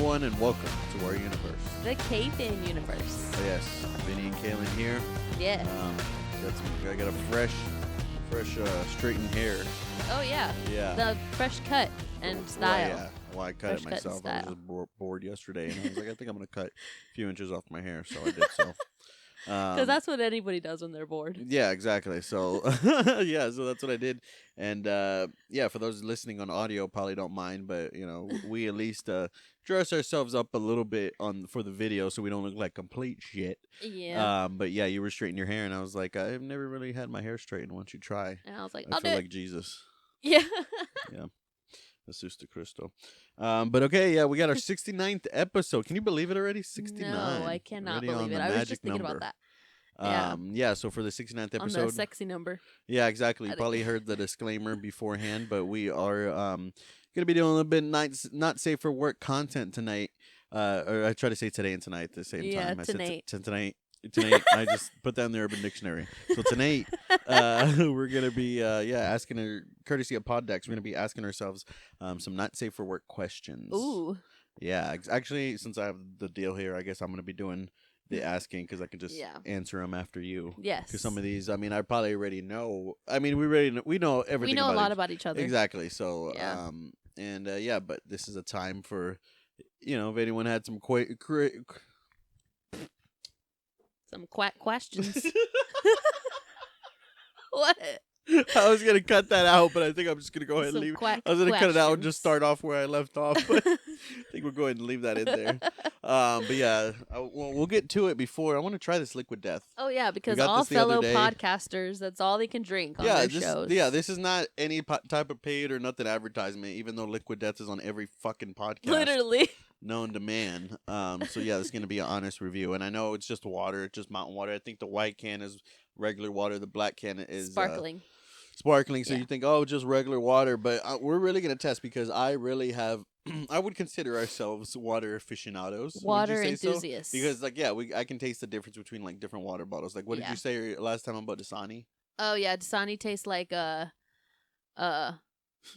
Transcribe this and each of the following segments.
everyone, and welcome to our universe. The CayVin Universe. Oh, yes, Vinny and Caylin here. Yeah. I got a fresh straightened hair. Oh, yeah. Yeah. The fresh cut and style. Well, I cut Fresh it cut myself. I was style. just bored yesterday, and I was like, I think I'm going to cut a few inches off my hair, so I did so. Because that's what anybody does when they're bored. Yeah, exactly. So, so that's what I did. And, for those listening on audio, probably don't mind, but, we at least dress ourselves up a little bit for the video so we don't look like complete shit. Yeah. But, yeah, you were straightening your hair, and I was like, I've never really had my hair straightened. Why don't you try? And I was like, I I'll feel do like it. Jesus. Yeah. Yeah. Jesus de Cristo. But okay, yeah, we got our 69th episode. Can you believe it already? 69. No, I cannot Already believe on it. the I was magic just thinking number. about that. Yeah. So for the 69th On episode. the sexy number. Yeah, exactly. You probably heard the disclaimer beforehand, but we are going to be doing a little bit not safe for work content tonight. Or I try to say today and tonight at the same time. I tonight. said tonight. I just put that in the Urban Dictionary. So tonight, we're going to be, asking her, courtesy of Poddex, we're going to be asking ourselves some not safe for work questions. Ooh. Yeah, actually, since I have the deal here, I guess I'm going to be doing the asking because I can just answer them after you. Yes. Because some of these, I probably already know. we know everything. We know a lot about each other. Exactly. So, yeah. But this is a time for, if anyone had some Some quack questions. What? I was gonna cut that out, but I think I'm just gonna go ahead and Some leave. quack I was gonna cut it out and questions. just start off where I left off, but I think we'll go ahead and leave that in there. But yeah, we'll get to it before. I want to try this Liquid Death. Oh, yeah, because got all this the other fellow day. podcasters, that's all they can drink on their shows. Yeah, this is not any type of paid or nothing advertisement, even though Liquid Death is on every fucking podcast. Literally. Known to man. So yeah, this is gonna be an honest review, and I know it's just water, it's just mountain water. I think the white can is regular water, the black can is Sparkling. Sparkling. So Yeah. you think, oh, just regular water, but we're really gonna test because I really have. I would consider ourselves water aficionados. Water would you say enthusiasts. So? Because I can taste the difference between like different water bottles. Like, what did you say last time about Dasani? Oh, yeah, Dasani tastes like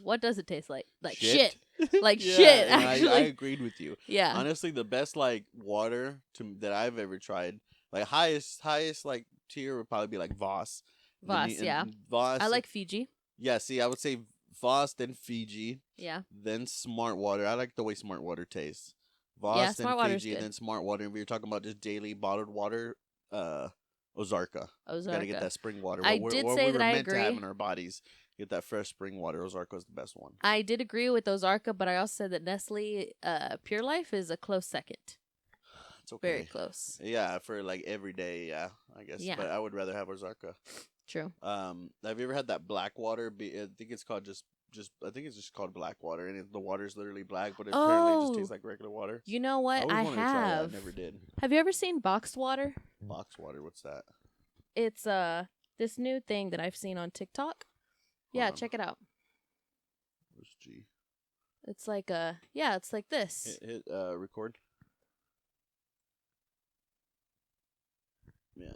what does it taste like? Like shit. Like shit, and actually. I agreed with you. Yeah. Honestly, the best like water that I've ever tried, like highest like tier would probably be like Voss. Voss, yeah. Voss. I like Fiji. Yeah, see, I would say Voss, then Fiji, Yeah. then Smart Water. I like the way Smart Water tastes. Yeah, Voss, Smart then Water's Fiji, good. then Smart Water. If you're talking about just daily bottled water, Ozarka. Gotta get that spring water. I what did what say we that were I meant to have agree. in our bodies. Get that fresh spring water. Ozarka is the best one. I did agree with Ozarka, but I also said that Nestle Pure Life is a close second. It's okay. Very close. Yeah, for like every day, I guess. Yeah. But I would rather have Ozarka. True. Have you ever had that black water? I think it's called just I think it's just called black water, and the water's literally black, but it apparently just tastes like regular water. You know what? I I always wanted to try that. I have. never did. Have you ever seen boxed water? Box water, what's that? It's this new thing that I've seen on TikTok. Yeah, Hold on. check it out. Where's G? It's like it's like this. Hit record. Yeah.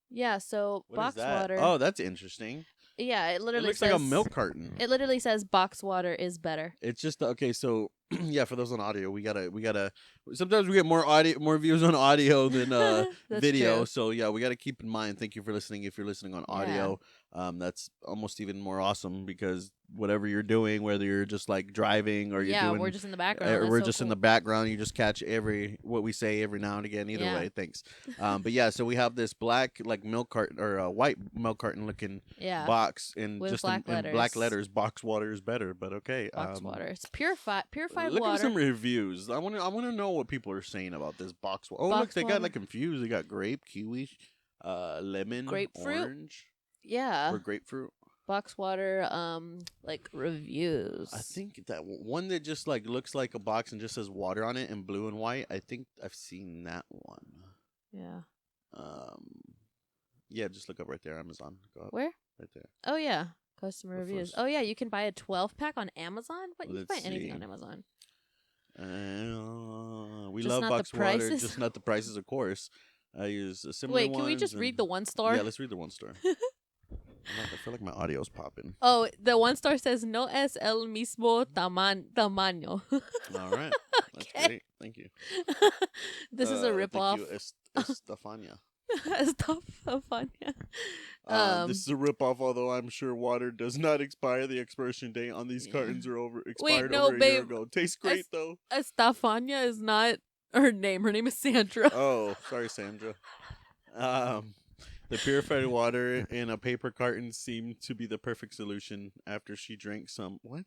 Yeah, so What is box that? water. Oh, that's interesting. Yeah, it It literally looks says like a milk carton. It literally says box water is better. It's just okay. So yeah, for those on audio, we gotta. Sometimes we get more views on audio than That's video. true. So yeah, we gotta keep in mind. Thank you for listening. If you're listening on audio, that's almost even more awesome because whatever you're doing, whether you're just like driving or you're doing, we're just in the background. or That's we're so just in cool. the background, you just catch what we say every now and again. Either Yeah. way, thanks. But yeah, so we have this black like milk carton or a white milk carton looking box and With just black in black letters. Box water is better, but okay. Box water. It's purified Look water. at some reviews. I want to know what people are saying about this box water. Oh, look, Box they got water. like confused. They got grape, kiwi, lemon, Grapefruit? orange, Yeah. or grapefruit. Box water like reviews. I think that one that just like looks like a box and just says water on it in blue and white. I think I've seen that one. Yeah. Yeah, just look up right there, Amazon. Go up Where? right there. Oh yeah. Customer The reviews. first- Oh yeah, you can buy a 12-pack on Amazon? What? You can buy Let's anything see. on Amazon. We Just love not the box water, prices? just not the prices, of course. I use a similar Wait, can we ones just and- read the one star? Yeah, let's read the one star. I feel like my audio's popping. Oh, the one star says no es el mismo tamaño. All right. That's Okay. great. Thank you. This is a ripoff. Thank you, Estefania. Estefania. This is a ripoff, although I'm sure water does not expire. The expiration date on these cartons are expired no, over a year babe. ago. Tastes great, though. Estefania is not her name. Her name is Sandra. Oh, sorry, Sandra. The purified water in a paper carton seemed to be the perfect solution after she drank some. What?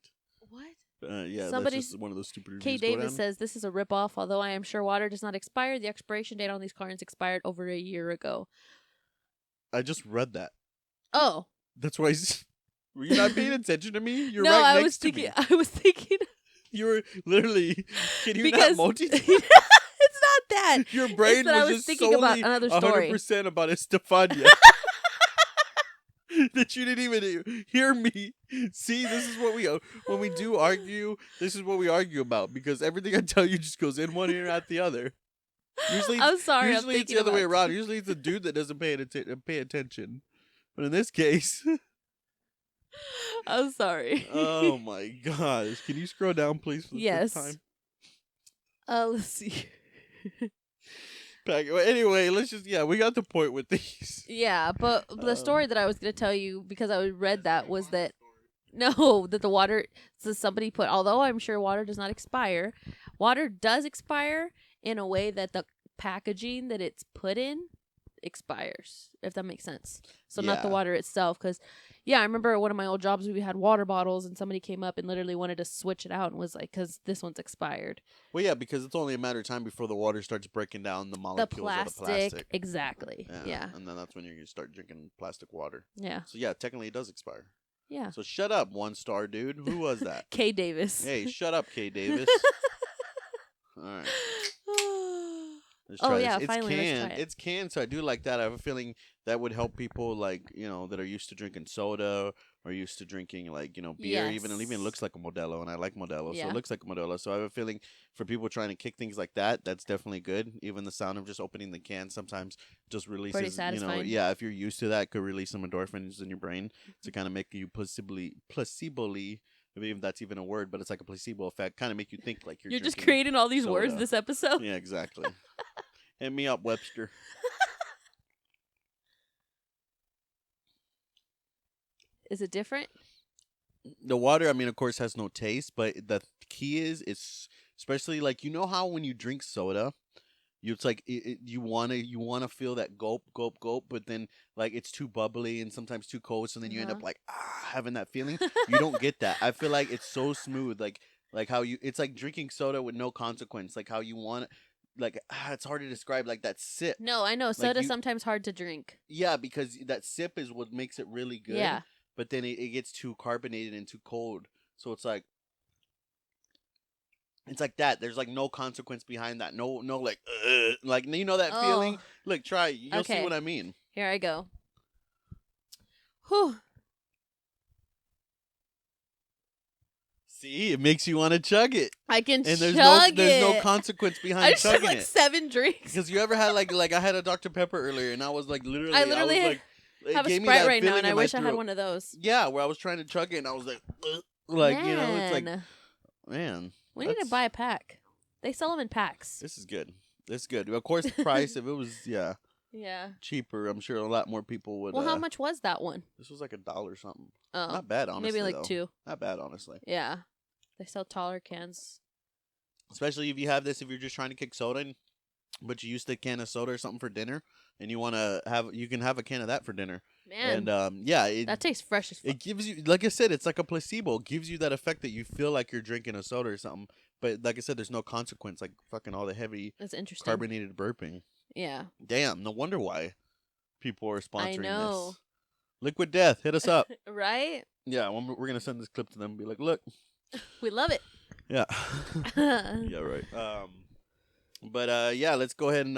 Yeah, Somebody's- that's just one of those stupid reviews. Kay Go Davis down. says this is a ripoff. Although I am sure water does not expire, the expiration date on these cartons expired over a year ago. I just read that. Oh. That's why. Were you not paying attention to me? You're no, right I next was to thinking. me. I was thinking. You were literally. Can you Because not multitask? it's not that. Your brain that I was was just thinking about solely another story. 100% about Estefania. That you didn't even hear me. See, this is what when we do argue, this is what we argue about, because everything I tell you just goes in one ear out the other. Usually, I'm sorry. Usually I'm it's the other way about- around. Usually it's the dude that doesn't pay attention. But in this case, I'm sorry. oh my gosh. Can you scroll down, please, for the Yes. fifth time? Let's see. Anyway, we got the point with these. Yeah, but the story that I was going to tell you, because I read that, was that that the water, so somebody put, although I'm sure water does not expire, water does expire in a way that the packaging that it's put in expires, if that makes sense. So not the Yeah. water itself, because I remember at one of my old jobs we had water bottles and somebody came up and literally wanted to switch it out and was like, because this one's expired. Well, yeah, because it's only a matter of time before the water starts breaking down the molecules of the plastic. Exactly. Yeah. And then that's when you're going to start drinking plastic water. Yeah. So, yeah, technically it does expire. Yeah. So, shut up, 1-star dude. Who was that? Kay Davis. Hey, shut up, Kay Davis. All right. Let's Oh, try yeah, this. finally, let's try it. It's canned, so I do like that. I have a feeling that would help people, like, that are used to drinking soda or used to drinking, like, beer. Yes. Even it even looks like a Modelo, and I like Modelo, so Yeah. it looks like a Modelo. So I have a feeling for people trying to kick things like that, that's definitely good. Even the sound of just opening the can sometimes just releases, Pretty satisfying. yeah, if you're used to that, it could release some endorphins in your brain to kind of make you placebo-ly, if that's even a word, but it's like a placebo effect, kind of make you think like You're just drinking creating all these words soda. this episode. Yeah, exactly. Hit me up, Webster. Is it different? The water, I mean, of course, has no taste, but the key is, it's especially like, how when you drink soda, it's like you wanna feel that gulp, but then like it's too bubbly and sometimes too cold, so then you end up like having that feeling. You don't get that. I feel like it's so smooth, like how it's like drinking soda with no consequence, like how you want. Like, it's hard to describe, like that sip. No, I know. Soda's sometimes hard to drink. Yeah, because that sip is what makes it really good. Yeah. But then it gets too carbonated and too cold. So it's like that. There's like no consequence behind that. No, like that feeling? Look, try it. You'll see what I mean. Here I go. Whew. See, it makes you want to chug it. I can and chug there's no it. consequence behind I just chugging took like it. 7 drinks. Because you ever had like I had a Dr. Pepper earlier, and I was like literally I have a Sprite right now, and I wish I had one of those. Yeah, where I was trying to chug it, and I was like, it's like, man. We need to buy a pack. They sell them in packs. This is good. This is good. Of course, the price, if it was, cheaper, I'm sure a lot more people would. Well, how much was that one? This was like $1 something. Oh, not bad, honestly. Maybe like though. 2. Not bad, honestly. Yeah. They sell taller cans. Especially if you have this, if you're just trying to kick soda, but you used to can of soda or something for dinner, and you want to you can have a can of that for dinner. Man. And that tastes fresh as fuck. It gives you, like I said, it's like a placebo. It gives you that effect that you feel like you're drinking a soda or something. But like I said, there's no consequence, like fucking all the heavy That's interesting. carbonated burping. Yeah. Damn, no wonder why people are sponsoring I know. this. Liquid Death, hit us up. Right? Yeah, we're going to send this clip to them and be like, look. We love it. Yeah. Yeah, right. But yeah, let's go ahead and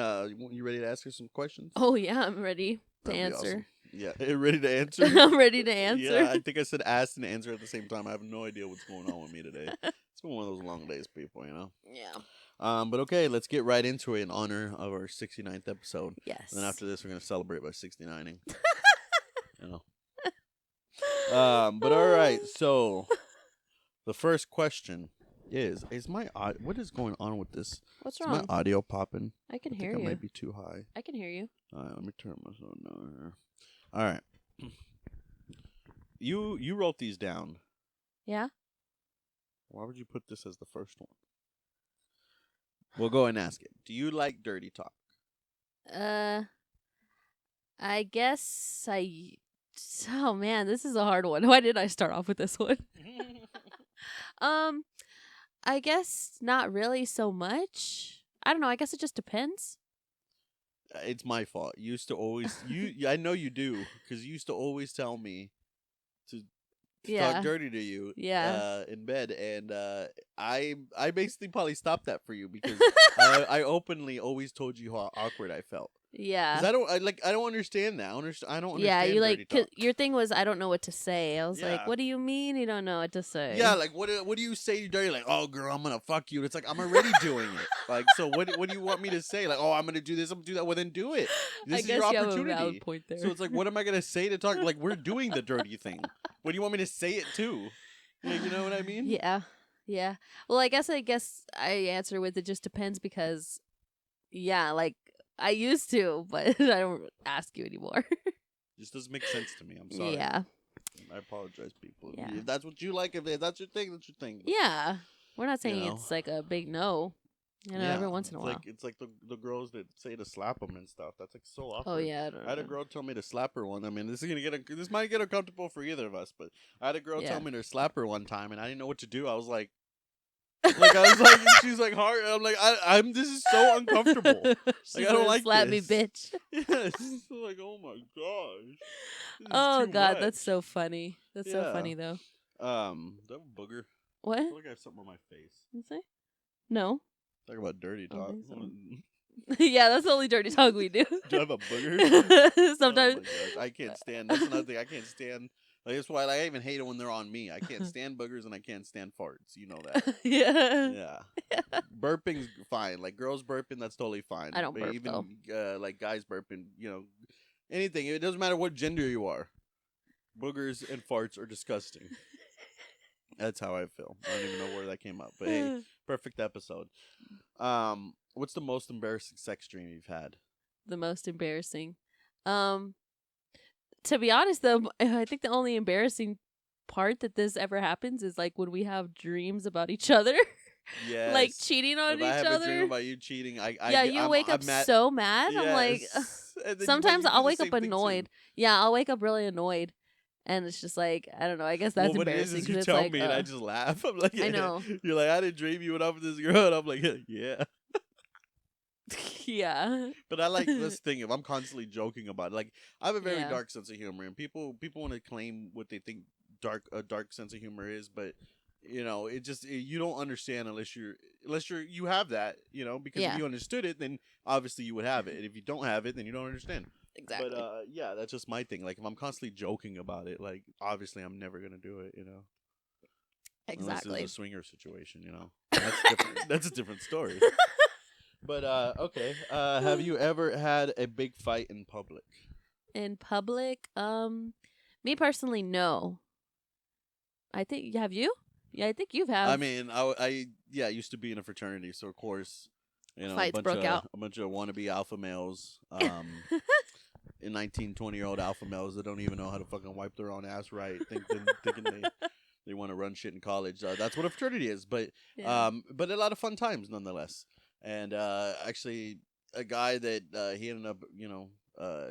you ready to ask her some questions? Oh, yeah, I'm ready to That'd be answer. awesome. Yeah, ready to answer? I'm ready to answer. Yeah, I think I said ask and answer at the same time. I have no idea what's going on with me today. It's been one of those long days, people, Yeah. But okay, let's get right into it in honor of our 69th episode. Yes. And then after this, we're going to celebrate by 69ing. But all right, so the first question Is my what is going on with this? What's Is wrong? my audio popping? I can I hear think you. I might be too high. I can hear you. All right, let me turn myself down here. All right. You wrote these down. Yeah. Why would you put this as the first one? We'll go and ask it. Do you like dirty talk? I guess I. Oh man, this is a hard one. Why did I start off with this one? I guess not really so much. I don't know. I guess it just depends. It's my fault. You used to always I know you do because you used to always tell me to Yeah. talk dirty to you. Yeah. In bed, and I basically probably stopped that for you because I openly always told you how awkward I felt. Yeah. 'Cause I don't understand that. I don't understand. Yeah, you dirty like talk. your thing was I don't know what to say. I was Yeah. like, what do you mean you don't know what to say? Yeah, like what do you say dirty? Like, oh girl, I'm gonna fuck you. It's like I'm already doing it. Like, so what do you want me to say? Like, oh, I'm gonna do this, I'm gonna do that. Well, then do it. This I is guess your you opportunity. have a valid point there. So it's like, what am I gonna say to talk? Like, we're doing the dirty thing. What do you want me to say it to? Like, you know what I mean? Yeah. Yeah. Well, I guess I answer with it just depends because yeah, like I used to, but I don't ask you anymore. Just doesn't make sense to me. I'm sorry. Yeah. I apologize, people. Yeah. If that's what you like, if that's your thing, that's your thing. But, Yeah. We're not saying know. it's like a big no. You know, yeah, every once in a while. It's like the girls that say to slap them and stuff. That's like so awkward. Oh yeah, I don't I had a know. girl tell me to slap her one. I mean, this might get uncomfortable for either of us, but I had a girl Yeah. tell me to slap her one time, and I didn't know what to do. I was like, I was like, she's like hard. I'm like, I'm. This is so uncomfortable. She's I don't gonna like slap this. me, bitch. Yeah, it's just like, oh my gosh. This is Oh too god, much. that's so funny. That's so Yeah. funny though. Do I have a booger? What? I feel like I have something on my face. You say? No. Talk about dirty I talk. don't think Yeah, that's the only dirty talk we do. Do I have a booger? Sometimes. Oh my gosh, I can't stand. That's another thing. I can't stand. Like, that's why I even hate it when they're on me. I can't stand boogers and I can't stand farts. You know that. Yeah. Yeah. Burping's fine. Like girls burping, that's totally fine. I don't But burp, even like guys burping, anything. It doesn't matter what gender you are. Boogers and farts are disgusting. That's how I feel. I don't even know where that came up. But hey, perfect episode. What's the most embarrassing sex dream you've had? The most embarrassing. To be honest though, I think the only embarrassing part that this ever happens is like when we have dreams about each other. Yes. Like cheating on if each I have other. a dream about you cheating, you wake up so mad. I'm like, And then sometimes you do I'll the wake same up thing too. annoyed. Yeah, I'll wake up really annoyed. And it's just like, I don't know. I guess that's what embarrassing. it is 'cause you it's tell like, me and I just laugh. I'm like, I know. You're like, I didn't dream you went up with this girl. And I'm like, yeah. yeah. But I like this thing. If I'm constantly joking about it, like I have a very Yeah. dark sense of humor, and people want to claim what they think a dark sense of humor is, but you don't understand unless you have that, because Yeah. if you understood it, then obviously you would have it. And if you don't have it, then you don't understand. Exactly. But yeah, that's just my thing. Like if I'm constantly joking about it, like obviously I'm never gonna do it, Unless Exactly. it's a swinger situation, That's different. That's a different story. But okay. Have you ever had a big fight in public? In public, me personally, no. I think have you? Yeah, I think you've had. I mean, I used to be in a fraternity, so of course, Fights broke out. a bunch of wannabe alpha males, 19, 20-year-old alpha males that don't even know how to fucking wipe their own ass right, thinking they want to run shit in college. That's what a fraternity is, but Yeah. but a lot of fun times nonetheless. And actually, a guy that he ended up,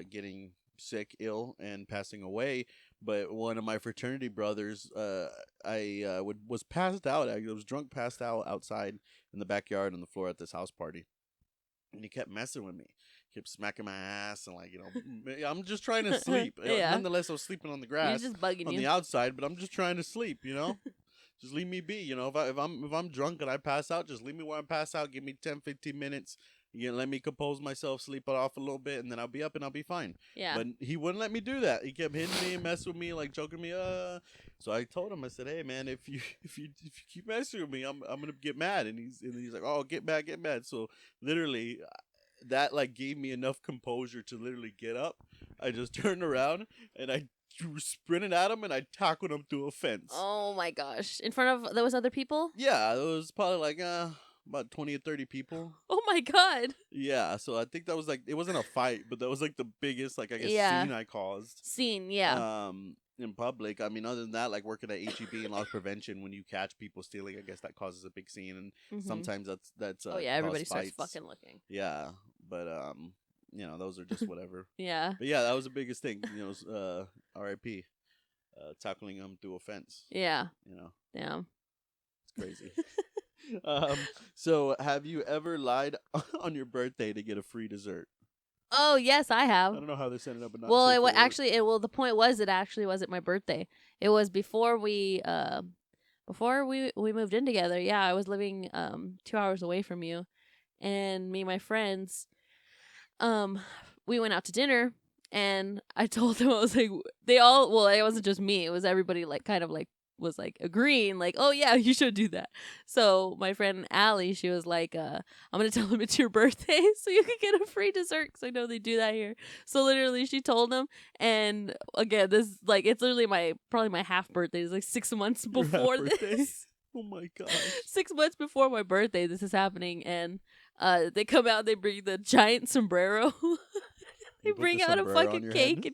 getting sick, ill, and passing away. But one of my fraternity brothers, was passed out. I was drunk, passed out outside in the backyard on the floor at this house party, and he kept messing with me, kept smacking my ass, and I'm just trying to sleep. Yeah. Nonetheless, I was sleeping on the grass, He's just bugging on you. the outside, but I'm just trying to sleep. Just leave me be. If I'm drunk and I pass out, just leave me where I pass out. Give me 10, 15 minutes. Let me compose myself, sleep it off a little bit, and then I'll be up and I'll be fine. Yeah. But he wouldn't let me do that. He kept hitting me and messing with me, like joking me. So I told him, I said, hey man, if you keep messing with me, I'm gonna get mad. And he's like, oh, get mad. So literally, that gave me enough composure to literally get up. I just turned around and I sprinted at him and I tackled him through a fence. Oh my gosh! In front of those other people? Yeah, it was probably like about 20 or 30 people. Oh my god! Yeah, so I think that was like, it wasn't a fight, but that was like the biggest, like, I guess, Yeah. scene I caused. Scene, yeah. In public. I mean, other than that, like working at HEB and loss prevention, when you catch people stealing, I guess that causes a big scene, and Mhm. sometimes that's Oh yeah, cause everybody starts fights. fucking looking. Yeah, but you know, those are just whatever. Yeah. But yeah, that was the biggest thing. You know, R.I.P. Tackling him through a fence. Yeah. You know, Yeah. it's crazy. So have you ever lied on your birthday to get a free dessert? Oh yes, I have. I don't know how this ended up, but not Well, safe it for work. actually, the point was, it actually wasn't my birthday. It was before we moved in together. Yeah, I was living 2 hours away from you, and me and my friends, we went out to dinner, and I told them, I was like, well, it wasn't just me, it was everybody, like, kind of like, was like agreeing, like, oh yeah, you should do that. So my friend Allie, she was like, I'm gonna tell him it's your birthday so you can get a free dessert, because I know they do that here. So literally she told him, and again, this, like, it's literally probably my half birthday. It's like 6 months Your half before birthday? this. Oh my gosh. 6 months before my birthday this is happening, and they come out, they bring the giant sombrero. They You put bring the out a sombrero on fucking your cake, head?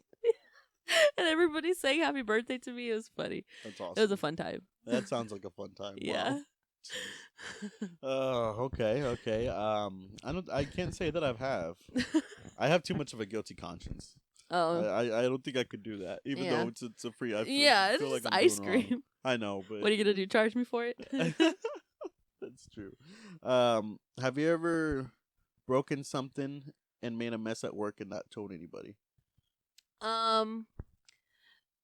and everybody's saying happy birthday to me. It was funny. That's awesome. It was a fun time. That sounds like a fun time. Yeah. Wow. Oh, okay. I can't say that I have too much of a guilty conscience. Oh. I don't think I could do that, even Yeah. though it's a free. I feel, Yeah, it's feel like just I'm ice doing wrong. cream. I know, but What are you gonna do? Charge me for it? that's true. Have you ever broken something and made a mess at work and not told anybody?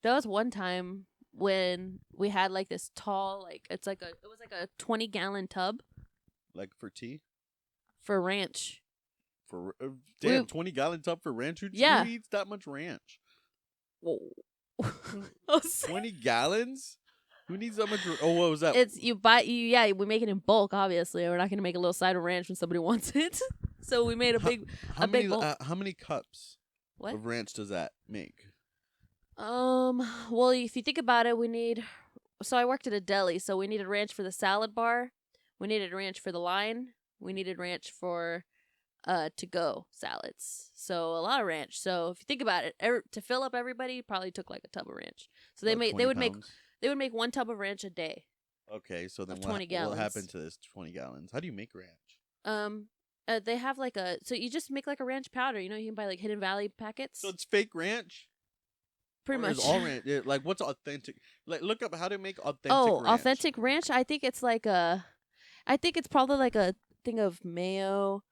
There was one time when we had like this tall, like, it was like a 20-gallon tub Like for tea? for ranch. For We- 20-gallon tub for ranch? Who Yeah. eats that much ranch? Whoa. 20 gallons? Who needs that much? Oh, what was that? It's we make it in bulk. Obviously, we're not gonna make a little side of ranch when somebody wants it. So we made a big, how big many bowl. how many cups What? of ranch does that make? Well, if you think about it, so I worked at a deli, so we needed ranch for the salad bar, we needed ranch for the line, we needed ranch for to-go salads. So a lot of ranch. So if you think about it, to fill up everybody, probably took like a tub of ranch. So they About would 20 make pounds? 1 tub of ranch a day. Okay, so then of 20 what gallons. happened to this 20 gallons? How do you make ranch? They have like so you just make like a ranch powder. You know, you can buy like Hidden Valley packets. So it's fake ranch? Pretty Or much. is all ranch? Like, what's authentic? Like, look up how to make authentic Oh, ranch. authentic ranch. I think it's probably like a thing of mayo.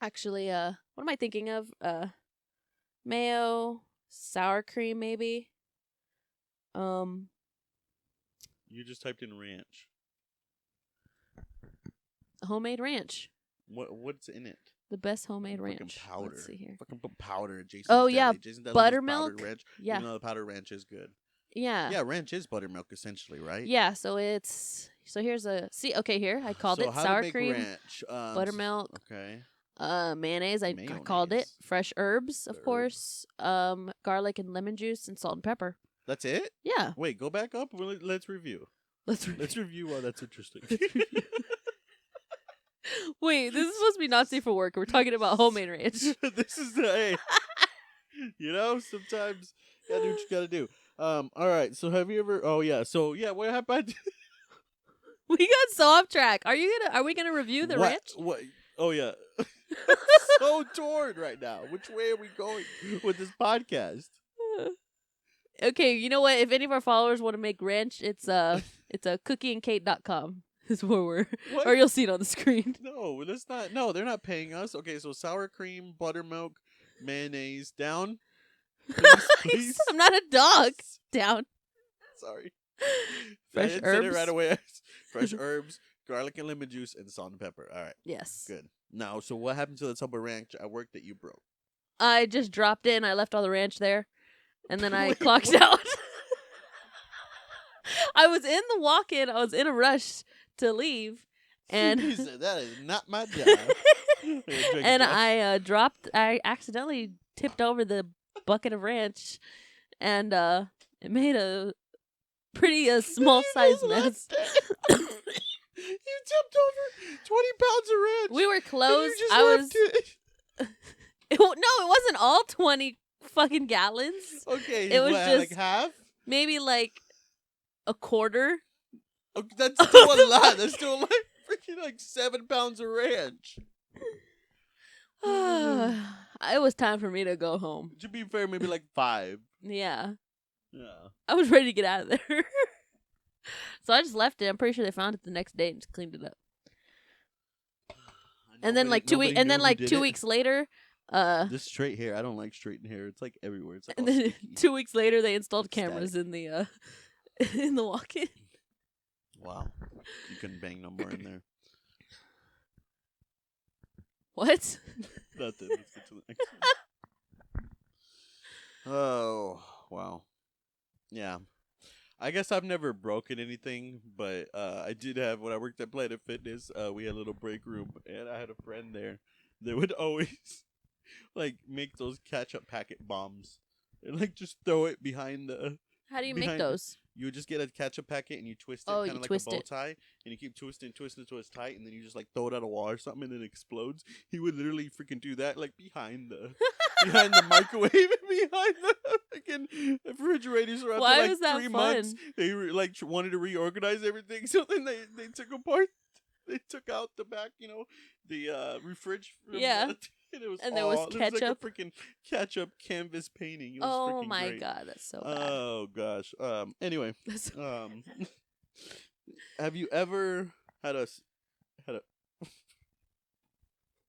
Actually, what am I thinking of? Mayo, sour cream, maybe. You just typed in ranch. Homemade ranch. What's in it? The best homemade Fucking ranch. powder. Let's see here. Fucking put powder in Jason's Oh, Deli. yeah, Jason Deli uses buttermilk. powdered ranch. Yeah. Even though the powdered ranch is good. Yeah. Yeah, ranch is buttermilk essentially, right? Yeah, so here's here. I called So it how sour to make cream, ranch? buttermilk, Okay. mayonnaise. I called it Mayonnaise. fresh herbs, of The course. Garlic and lemon juice and salt and pepper. That's it? Yeah. Wait, go back up. Let's review. Let's Let's review why that's interesting. Wait, this is supposed to be not safe for work. We're talking about homemade ranch. This is the hey. You know, sometimes you gotta do what you gotta do. All right. So have you ever? Oh yeah. So yeah, what happened? We got so off track. Are we gonna review the ranch? What? Oh yeah. So torn right now. Which way are we going with this podcast? Okay, you know what? If any of our followers want to make ranch, it's cookieandkate.com is where we're, What? or you'll see it on the screen. No, that's not. No, they're not paying us. Okay, so sour cream, buttermilk, mayonnaise, down. Please. I'm not a dog. Down. Sorry. Fresh I didn't say it herbs. right away. Fresh herbs, garlic and lemon juice, and salt and pepper. All right, Yes. good. Now, so what happened to the tub of ranch at work that you broke? I just dropped in. I left all the ranch there, and then I Wait, clocked what? out. I was in the walk-in. I was in a rush to leave, and He said, that is not my job. and I accidentally tipped over the bucket of ranch, and it made a pretty small You size just mess. left it. You tipped over 20 pounds of ranch. We were and close. You just I left was. it. No, it wasn't all 20 fucking gallons. Okay, It was what, just like half. maybe like a quarter. Okay, that's still a lot. That's still like freaking like 7 pounds of ranch. It was time for me to go home. To be fair, maybe like 5. Yeah. Yeah. I was ready to get out of there. So I just left it. I'm pretty sure they found it the next day and just cleaned it up. And then like 2 weeks, and then like 2 weeks later, this straight hair, I don't like straightened hair. It's like everywhere. It's like and all then sticky. 2 weeks later they installed Static. cameras in the in the walk-in. Wow. You couldn't bang no more in there. What? Nothing. Let's get to the next one. Oh, wow. Yeah. I guess I've never broken anything, but I did have, when I worked at Planet Fitness, we had a little break room, and I had a friend there that would always, like, make those ketchup packet bombs. And, like, just throw it behind the... How do you behind make those? You would just get a ketchup packet and you twist it Oh, kind you of like twist a bow it. tie, and you keep twisting till it's tight, and then you just like throw it at a wall or something, and it explodes. He would literally freaking do that like behind the microwave and behind the freaking refrigerator. So after Why like was that 3 fun? months, they like wanted to reorganize everything, so then they took apart. They took out the back, the fridge. Yeah. And it was And there was like ketchup? a freaking ketchup canvas painting. It was Oh freaking my great. god, that's so bad. Oh gosh. Anyway, That's so have you ever had a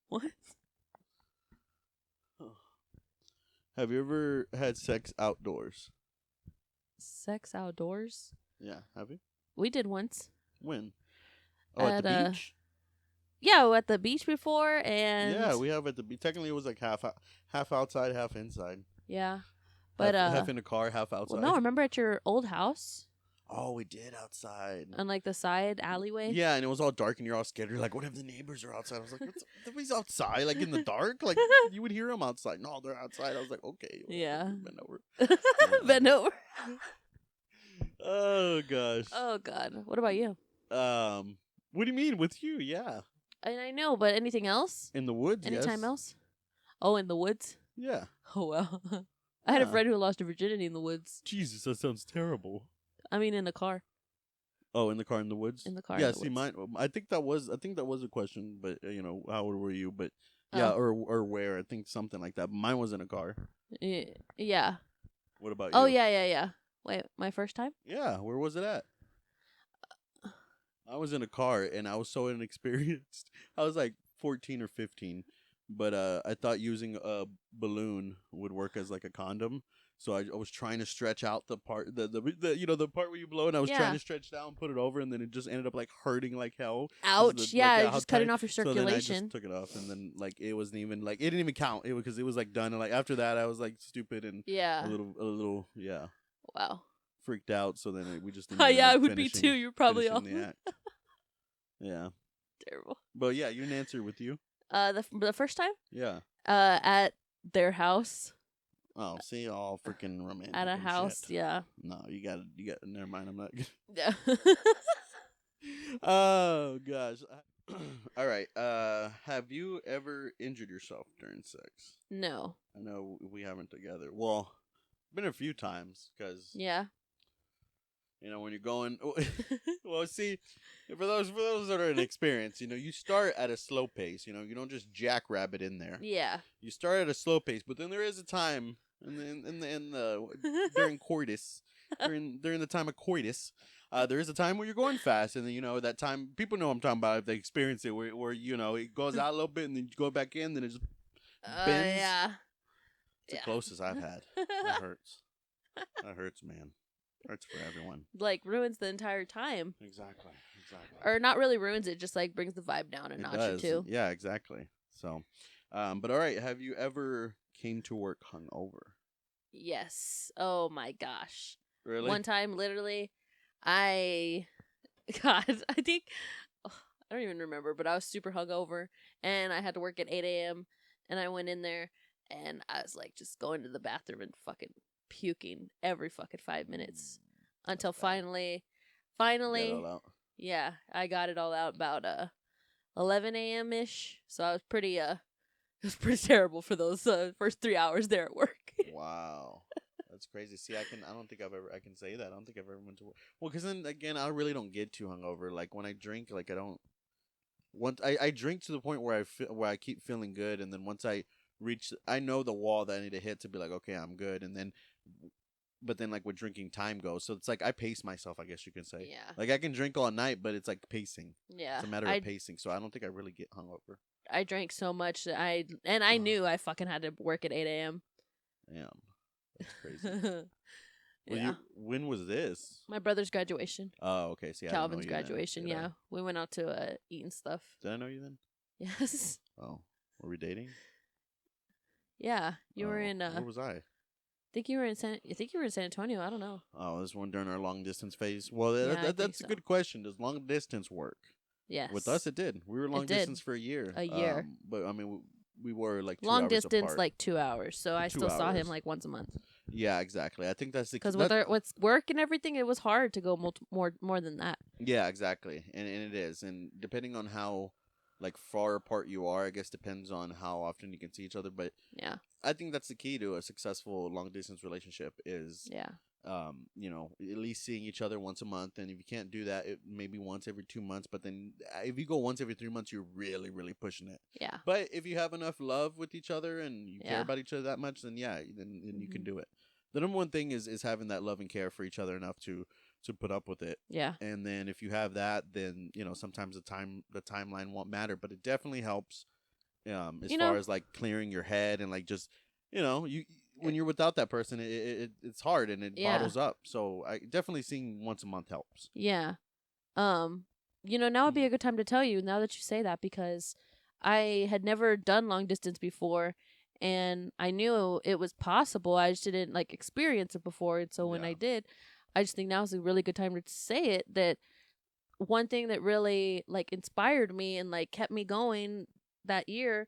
what? have you ever had sex outdoors? Sex outdoors? Yeah, have you? We did once. When? Oh, at the beach? Yeah, at the beach before, and Yeah, we have at the beach. Technically, it was like half outside, half inside. yeah, but half in the car, half outside. well, no, remember at your old house Oh, we did outside. on like the side alleyway? Yeah, and it was all dark, and you're all scared. You're like, "What if the neighbors are outside?" I was like, "Nobody's outside, like in the dark. Like you would hear them outside." No, they're outside. I was like, "Okay, Yeah. bend over." Bend over. Oh gosh. Oh god, what about you? What do you mean with you? Yeah, And I know, but anything else? in the woods. Anytime yes. else? Oh, in the woods? Yeah. Oh well. I had a Yeah. friend who lost her virginity in the woods. Jesus, that sounds terrible. I mean, in the car. Oh, in the car in the woods. In the car. Yeah. in the See, woods. mine. I think that was a question, but how old were you? But yeah, Oh. or where? I think something like that. But mine was in a car. Yeah. What about you? Oh yeah. Wait, my first time? Yeah. Where was it at? I was in a car and I was so inexperienced. I was like 14 or 15, but I thought using a balloon would work as like a condom. So I was trying to stretch out the part, the part where you blow, and I was Yeah. trying to stretch down, put it over, and then it just ended up like hurting like hell. Ouch. Yeah, You're how just cutting tight- off your So then I circulation. just took it off, and then like it wasn't even like it didn't even count. It because it was like done, and like after that I was like stupid and Yeah. a little Wow. freaked out. So then we just. Oh yeah, I ended up would be finishing- too. You're probably all finishing the act. Yeah. terrible. But yeah, you didn't answer with you. The first time? Yeah. At their house. Oh, see, all freaking romantic. At a and house, shit. yeah. No, you got. Never mind. I'm not. Yeah. Oh gosh. All right. Have you ever injured yourself during sex? No. I know we haven't together. Well, been a few times because Yeah. when you're going. Well, see, for those that are inexperienced, you start at a slow pace. You don't just jackrabbit in there. Yeah. You start at a slow pace, but then there is a time during coitus, during the time of coitus, there is a time where you're going fast, and then that time people know what I'm talking about if they experience it, where it goes out a little bit and then you go back in, then it just bends. Yeah. It's the closest I've had. That hurts. That hurts, man. Hurts for everyone. Like ruins the entire time. Exactly. Or not really ruins it, just like brings the vibe down a notch or two. Yeah, exactly. So, but all right. Have you ever came to work hungover? Yes. Oh my gosh. Really? One time, literally, I think, I don't even remember, but I was super hungover and I had to work at 8 a.m. and I went in there and I was like just going to the bathroom and fucking puking every fucking 5 minutes until finally, Get it all out. yeah, I got it all out about 11 a.m. ish. So I was pretty it was pretty terrible for those first 3 hours there at work. Wow. That's crazy. See, I don't think I can say that. I don't think I've ever went to work. Well, because then again, I really don't get too hungover. Like when I drink, like I don't. Once I drink to the point where I keep feeling good, and then once I reach, I know the wall that I need to hit to be like, okay, I'm good, and then, but then like with drinking, time goes, so it's like I pace myself, I guess you can say. Yeah. Like I can drink all night, but it's like pacing. Yeah. It's a matter of pacing. So I don't think I really get hungover. I drank so much that I knew I fucking had to work at 8 a.m. Damn, that's crazy. Well, when was this? My brother's graduation. Oh, okay. See, Calvin's graduation. Yeah, we went out to eat and stuff. Did I know you then? Yes. Oh, were we dating? Yeah, you were in. Where was I? I think you were in San Antonio. I don't know. Oh, this one during our long distance phase. Well, that's a good question. Does long distance work? Yes. With us, it did. We were long distance for a year. A year. But I mean, we were like 2 long hours distance, apart. like 2 hours. So I still saw him like once a month. Yeah, exactly. I think that's because with work and everything, it was hard to go more than that. Yeah, exactly, and it is, and depending on how like far apart you are, I guess depends on how often you can see each other. But yeah, I think that's the key to a successful long distance relationship is you know, at least seeing each other once a month, and if you can't do that, maybe once every 2 months. But then if you go once every 3 months, you're really pushing it. Yeah. But if you have enough love with each other and you care about each other that much, then then you can do it. The number one thing is having that love and care for each other enough to put up with it. Yeah. And then if you have that, then you know sometimes the timeline won't matter, but it definitely helps. As far as like clearing your head and like just when you're without that person, it's hard and it bottles up. So I definitely seeing once a month helps. Yeah. You know, now would be a good time to tell you, now that you say that, because I had never done long distance before, and I knew it was possible. I just didn't like experience it before, and so when I did, I just think now is a really good time to say it. That one thing that really like inspired me and like kept me going that year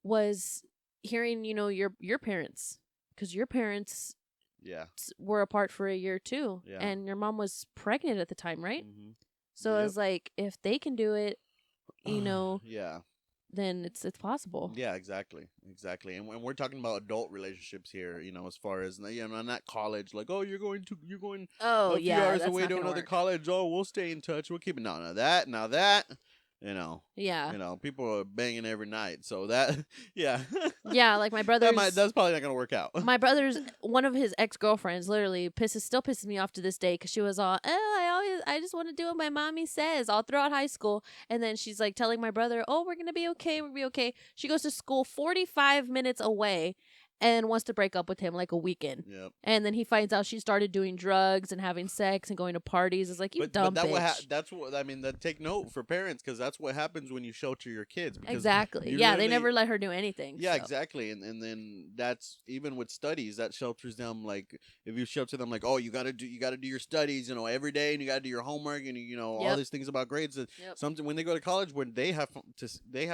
was hearing, you know, your parents, because your parents were apart for a year too, and your mom was pregnant at the time, right? Mm-hmm. So I was like, if they can do it, you know, then it's possible. Yeah, exactly. And when we're talking about adult relationships here, you know, as far as, you know, not college, like, oh, you're going a few hours away to another college. Oh, we'll stay in touch. We'll keep it. Now that. You know, people are banging every night, so that, yeah, like my brother's, that's probably not gonna work out. My brother's, one of his ex-girlfriends, literally still pisses me off to this day, because she was all, I just want to do what my mommy says all throughout high school, and then she's like telling my brother, oh, we're gonna be okay. She goes to school 45 minutes away, and wants to break up with him like a weekend. Yep. And then he finds out she started doing drugs and having sex and going to parties. It's like, dumb bitch. That's what I mean. Take note for parents, because that's what happens when you shelter your kids. Exactly. Yeah, they never let her do anything. Yeah, so. Exactly. And then that's even with studies, that shelters them. Like if you shelter them, like, oh, you gotta do your studies, you know, every day, and you gotta do your homework, and you know all these things about grades. Something when they go to college, when they have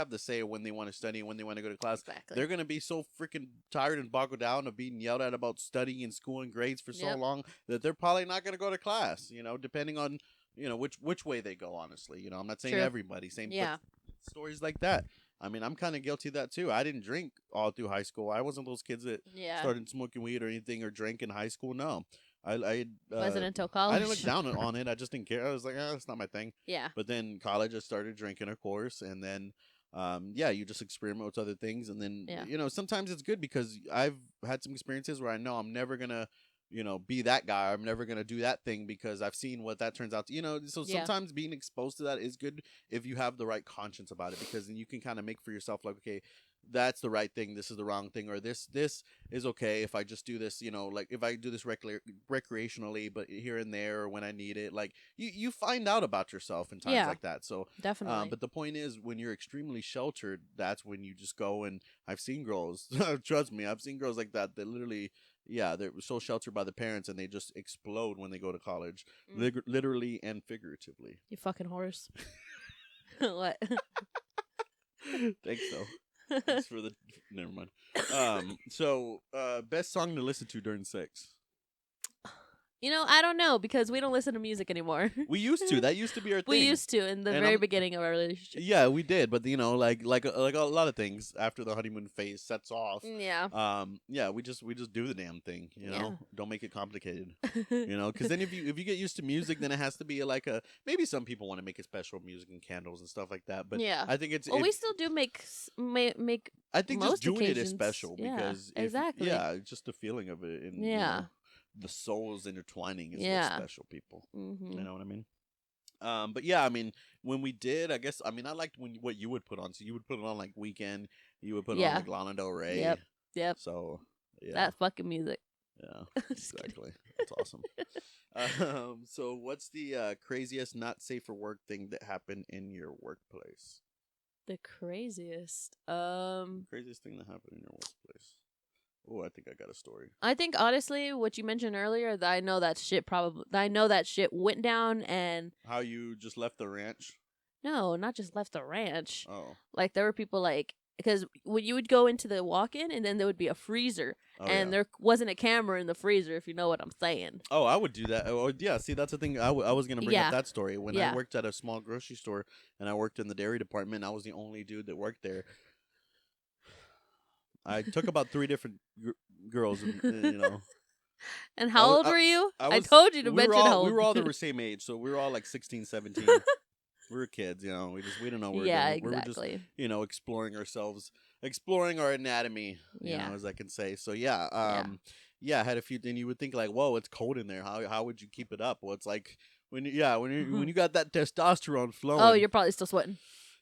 the say when they want to study and when they want to go to class. Exactly. They're gonna be so freaking tired and boggled down of being yelled at about studying in school and grades for so long that they're probably not going to go to class, you know, depending on, you know, which way they go, honestly. You know, I'm not saying everybody, but stories like that. I mean, I'm kind of guilty of that too. I didn't drink all through high school. I wasn't those kids that started smoking weed or anything or drank in high school. No. I wasn't until college. I didn't look down on it. I just didn't care. I was like, that's not my thing. Yeah. But then college, I started drinking, of course, and then you just experiment with other things, and then you know, sometimes it's good because I've had some experiences where I know I'm never gonna, you know, be that guy. I'm never gonna do that thing because I've seen what that turns out to, you know. So sometimes being exposed to that is good if you have the right conscience about it, because then you can kind of make for yourself like, okay, that's the right thing, this is the wrong thing, or this is okay if I just do this, you know, like if I do this recreationally, but here and there or when I need it, like you find out about yourself in times like that. So definitely. But the point is, when you're extremely sheltered, that's when you just go, and I've seen girls, trust me, I've seen girls like that literally, they're so sheltered by the parents and they just explode when they go to college, literally and figuratively. You fucking horse. What? Thanks though. It's for the never mind. So best song to listen to during sex. I don't know because we don't listen to music anymore. We used to. That used to be our thing. We used to in the And very I'm- beginning of our relationship. Yeah, we did, but like a lot of things after the honeymoon phase sets off. Yeah. Yeah, we just do the damn thing, you know. Yeah. Don't make it complicated, you know, because then if you get used to music, then it has to be like a maybe some people want to make it special music and candles and stuff like that, but Yeah. I think Well, we still do make I think just most doing it is occasions, special yeah, because exactly. yeah, just the feeling of it and you Yeah. know, the souls intertwining is Yeah. what's special, people. Mm-hmm. You know what I mean? But yeah, I mean, when we did, I guess, I mean, I liked what you would put on. So you would put it on like Weekend. You would put it on Yeah. like Lana Del Rey. Yep. So yeah, That fucking music. yeah, Just kidding. exactly. That's awesome. So what's the craziest not safe for work thing that happened in your workplace? The craziest. Craziest thing that happened in your workplace. Oh, I think I got a story. I think honestly, what you mentioned earlier, that I know that shit went down, and How you just left the ranch? no, not just left the ranch. Oh, Like there were people because when you would go into the walk-in, and then there would be a freezer, oh and yeah. there wasn't a camera in the freezer, if you know what I'm saying. Oh, I would do that. Oh, yeah. See, that's the thing. I was gonna bring Yeah. up that story when I Yeah. worked at a small grocery store and I worked in the dairy department. I was the only dude that worked there. I took about 3 different girls, and, you know. And how was- old were you? I I was- told you to we mention were all, how old. we were all the same age, so we were all like 16, 17. We were kids, you know. We didn't know what we were yeah, doing. We were just, exactly. you know, exploring ourselves, exploring our anatomy, you Yeah. know, as I can say. So yeah, yeah, I had a few. Then you would think like, whoa, it's cold in there. How would you keep it up? Well, it's like when you got that testosterone flowing. Oh, you're probably still sweating.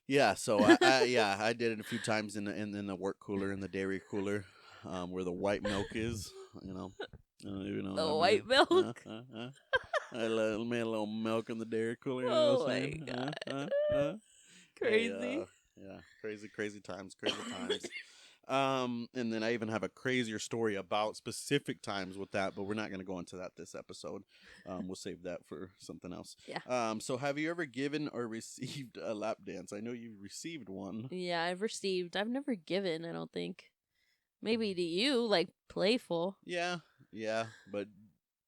Yeah, so I did it a few times in the work cooler, in the dairy cooler, where the white milk is. You know, The white milk. I made a little milk in the dairy cooler. You know Oh what I'm my saying? God. Crazy. Yeah, crazy times. And then I even have a crazier story about specific times with that, but we're not going to go into that this episode. We'll save that for something else. Yeah. So have you ever given or received a lap dance? I know you received one. Yeah, I've never given, I don't think. Maybe to you, like playful. Yeah, but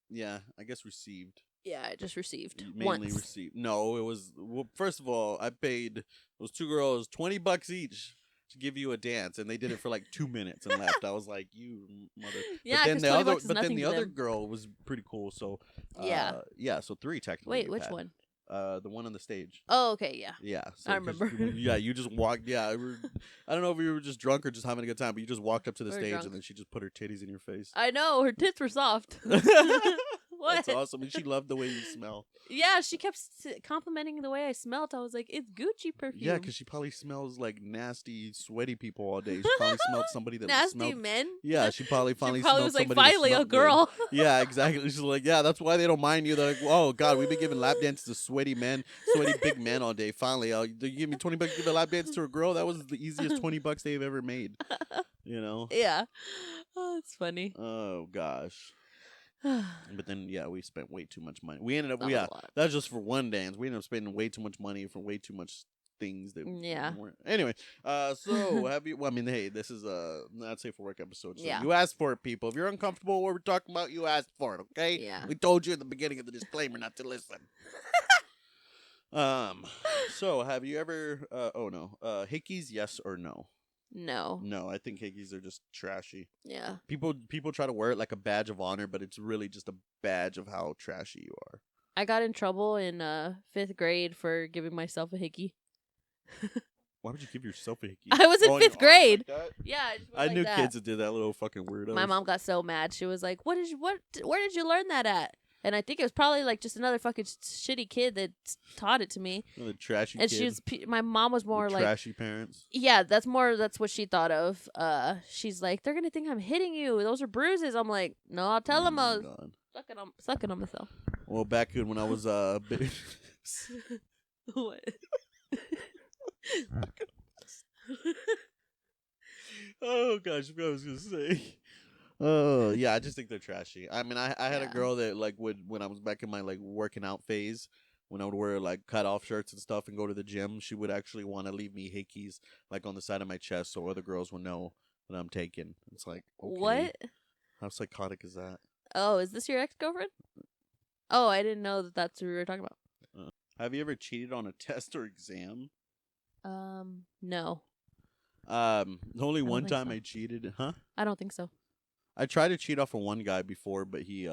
yeah, I guess received. Yeah, I just received Mainly once. received. No, it was, well, first of all, I paid those 2 girls $20 each to give you a dance, and they did it for like 2 minutes and left. I was like, you mother. Yeah, but then 'cause the $20 other, is but then nothing the to other them. girl was pretty cool. So Yeah. so 3 technically. Wait, we've which had. one? The one on the stage. Oh, okay, yeah. Yeah, I 'cause remember. Yeah, you just walked. Yeah, I don't know if you were just drunk or just having a good time, but you just walked up to the We were stage drunk. and then she just put her titties in your face. I know, her tits were soft. What? That's awesome, and she loved the way you smell. Yeah, she kept complimenting the way I smelled. I was like, it's Gucci perfume. Yeah, because she probably smells like nasty, sweaty people all day. She probably smelled somebody that nasty smelled. men. Yeah, she probably She finally probably smelled was like, somebody that finally a smelled good. girl. Yeah, exactly. She's like, yeah, that's why they don't mind you. They're like, oh God, we've been giving lap dances to sweaty big men all day. Finally, you give me $20 to give a lap dance to a girl. That was the easiest $20 they've ever made. You know? Yeah. Oh, it's funny. Oh gosh. That But then, yeah, we spent way too much money. We ended up, was yeah, a lot. that's just for one dance. We ended up spending way too much money for way too much things that Yeah. weren't. Anyway, so have you? Well, I mean, hey, this is a not safe for work episode. So Yeah. you asked for it, people. If you're uncomfortable with what we're talking about, you asked for it. Okay. Yeah. We told you at the beginning of the disclaimer not to listen. So have you ever? Oh no. Hickeys, yes or no? No. No, I think hickeys are just trashy. Yeah. People try to wear it like a badge of honor, but it's really just a badge of how trashy you are. I got in trouble in 5th grade for giving myself a hickey. Why would you give yourself a hickey? I was in On 5th your arm grade. like that? Yeah, I, just went I like knew that. kids that did that, little fucking weirdos. My mom got so mad. She was like, where did you learn that at? And I think it was probably like just another fucking shitty kid that taught it to me. The trashy And kid. my mom was more with like, trashy parents. yeah, that's what she thought of. She's like, they're gonna think I'm hitting you. Those are bruises. I'm like, no, I'll tell them I was God. sucking on myself. Well, back when I was big. What? Oh gosh, what I was gonna say. Oh yeah, I just think they're trashy. I mean, I had a Yeah. girl that like when I was back in my like working out phase, when I would wear like cut off shirts and stuff and go to the gym, she would actually want to leave me hickeys like on the side of my chest so other girls will know that I'm taken. It's like, okay, What? how psychotic is that? Oh, is this your ex-girlfriend? Oh, I didn't know that that's who we were talking about. Have you ever cheated on a test or exam? No. Only one think time so. I cheated, huh? I don't think so. I tried to cheat off of one guy before, but he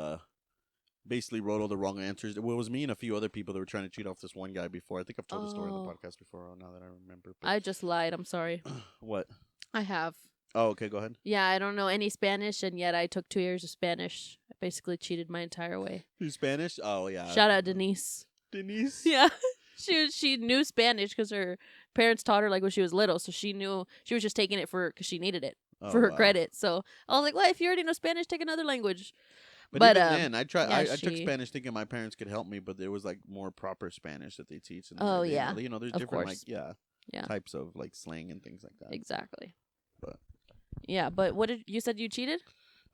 basically wrote all the wrong answers. It was me and a few other people that were trying to cheat off this one guy before. I think I've told the story on the podcast before. Now that I remember, but I just lied. I'm sorry. what? I have. Oh, okay. Go ahead. Yeah, I don't know any Spanish, and yet I took 2 years of Spanish. I basically cheated my entire way. You Spanish? Oh yeah. Shout out Denise. Denise. Yeah, she knew Spanish because her parents taught her like when she was little, so she knew she was just taking it because she needed it for her credit. So I was like, well, if you already know Spanish, take another language. But even then, I tried. yeah, I took Spanish thinking my parents could help me, but there was like more proper Spanish that they teach. And Oh, yeah. You know, there's Of different course. like types of like slang and things like that. Exactly. But yeah, but what did you said you cheated?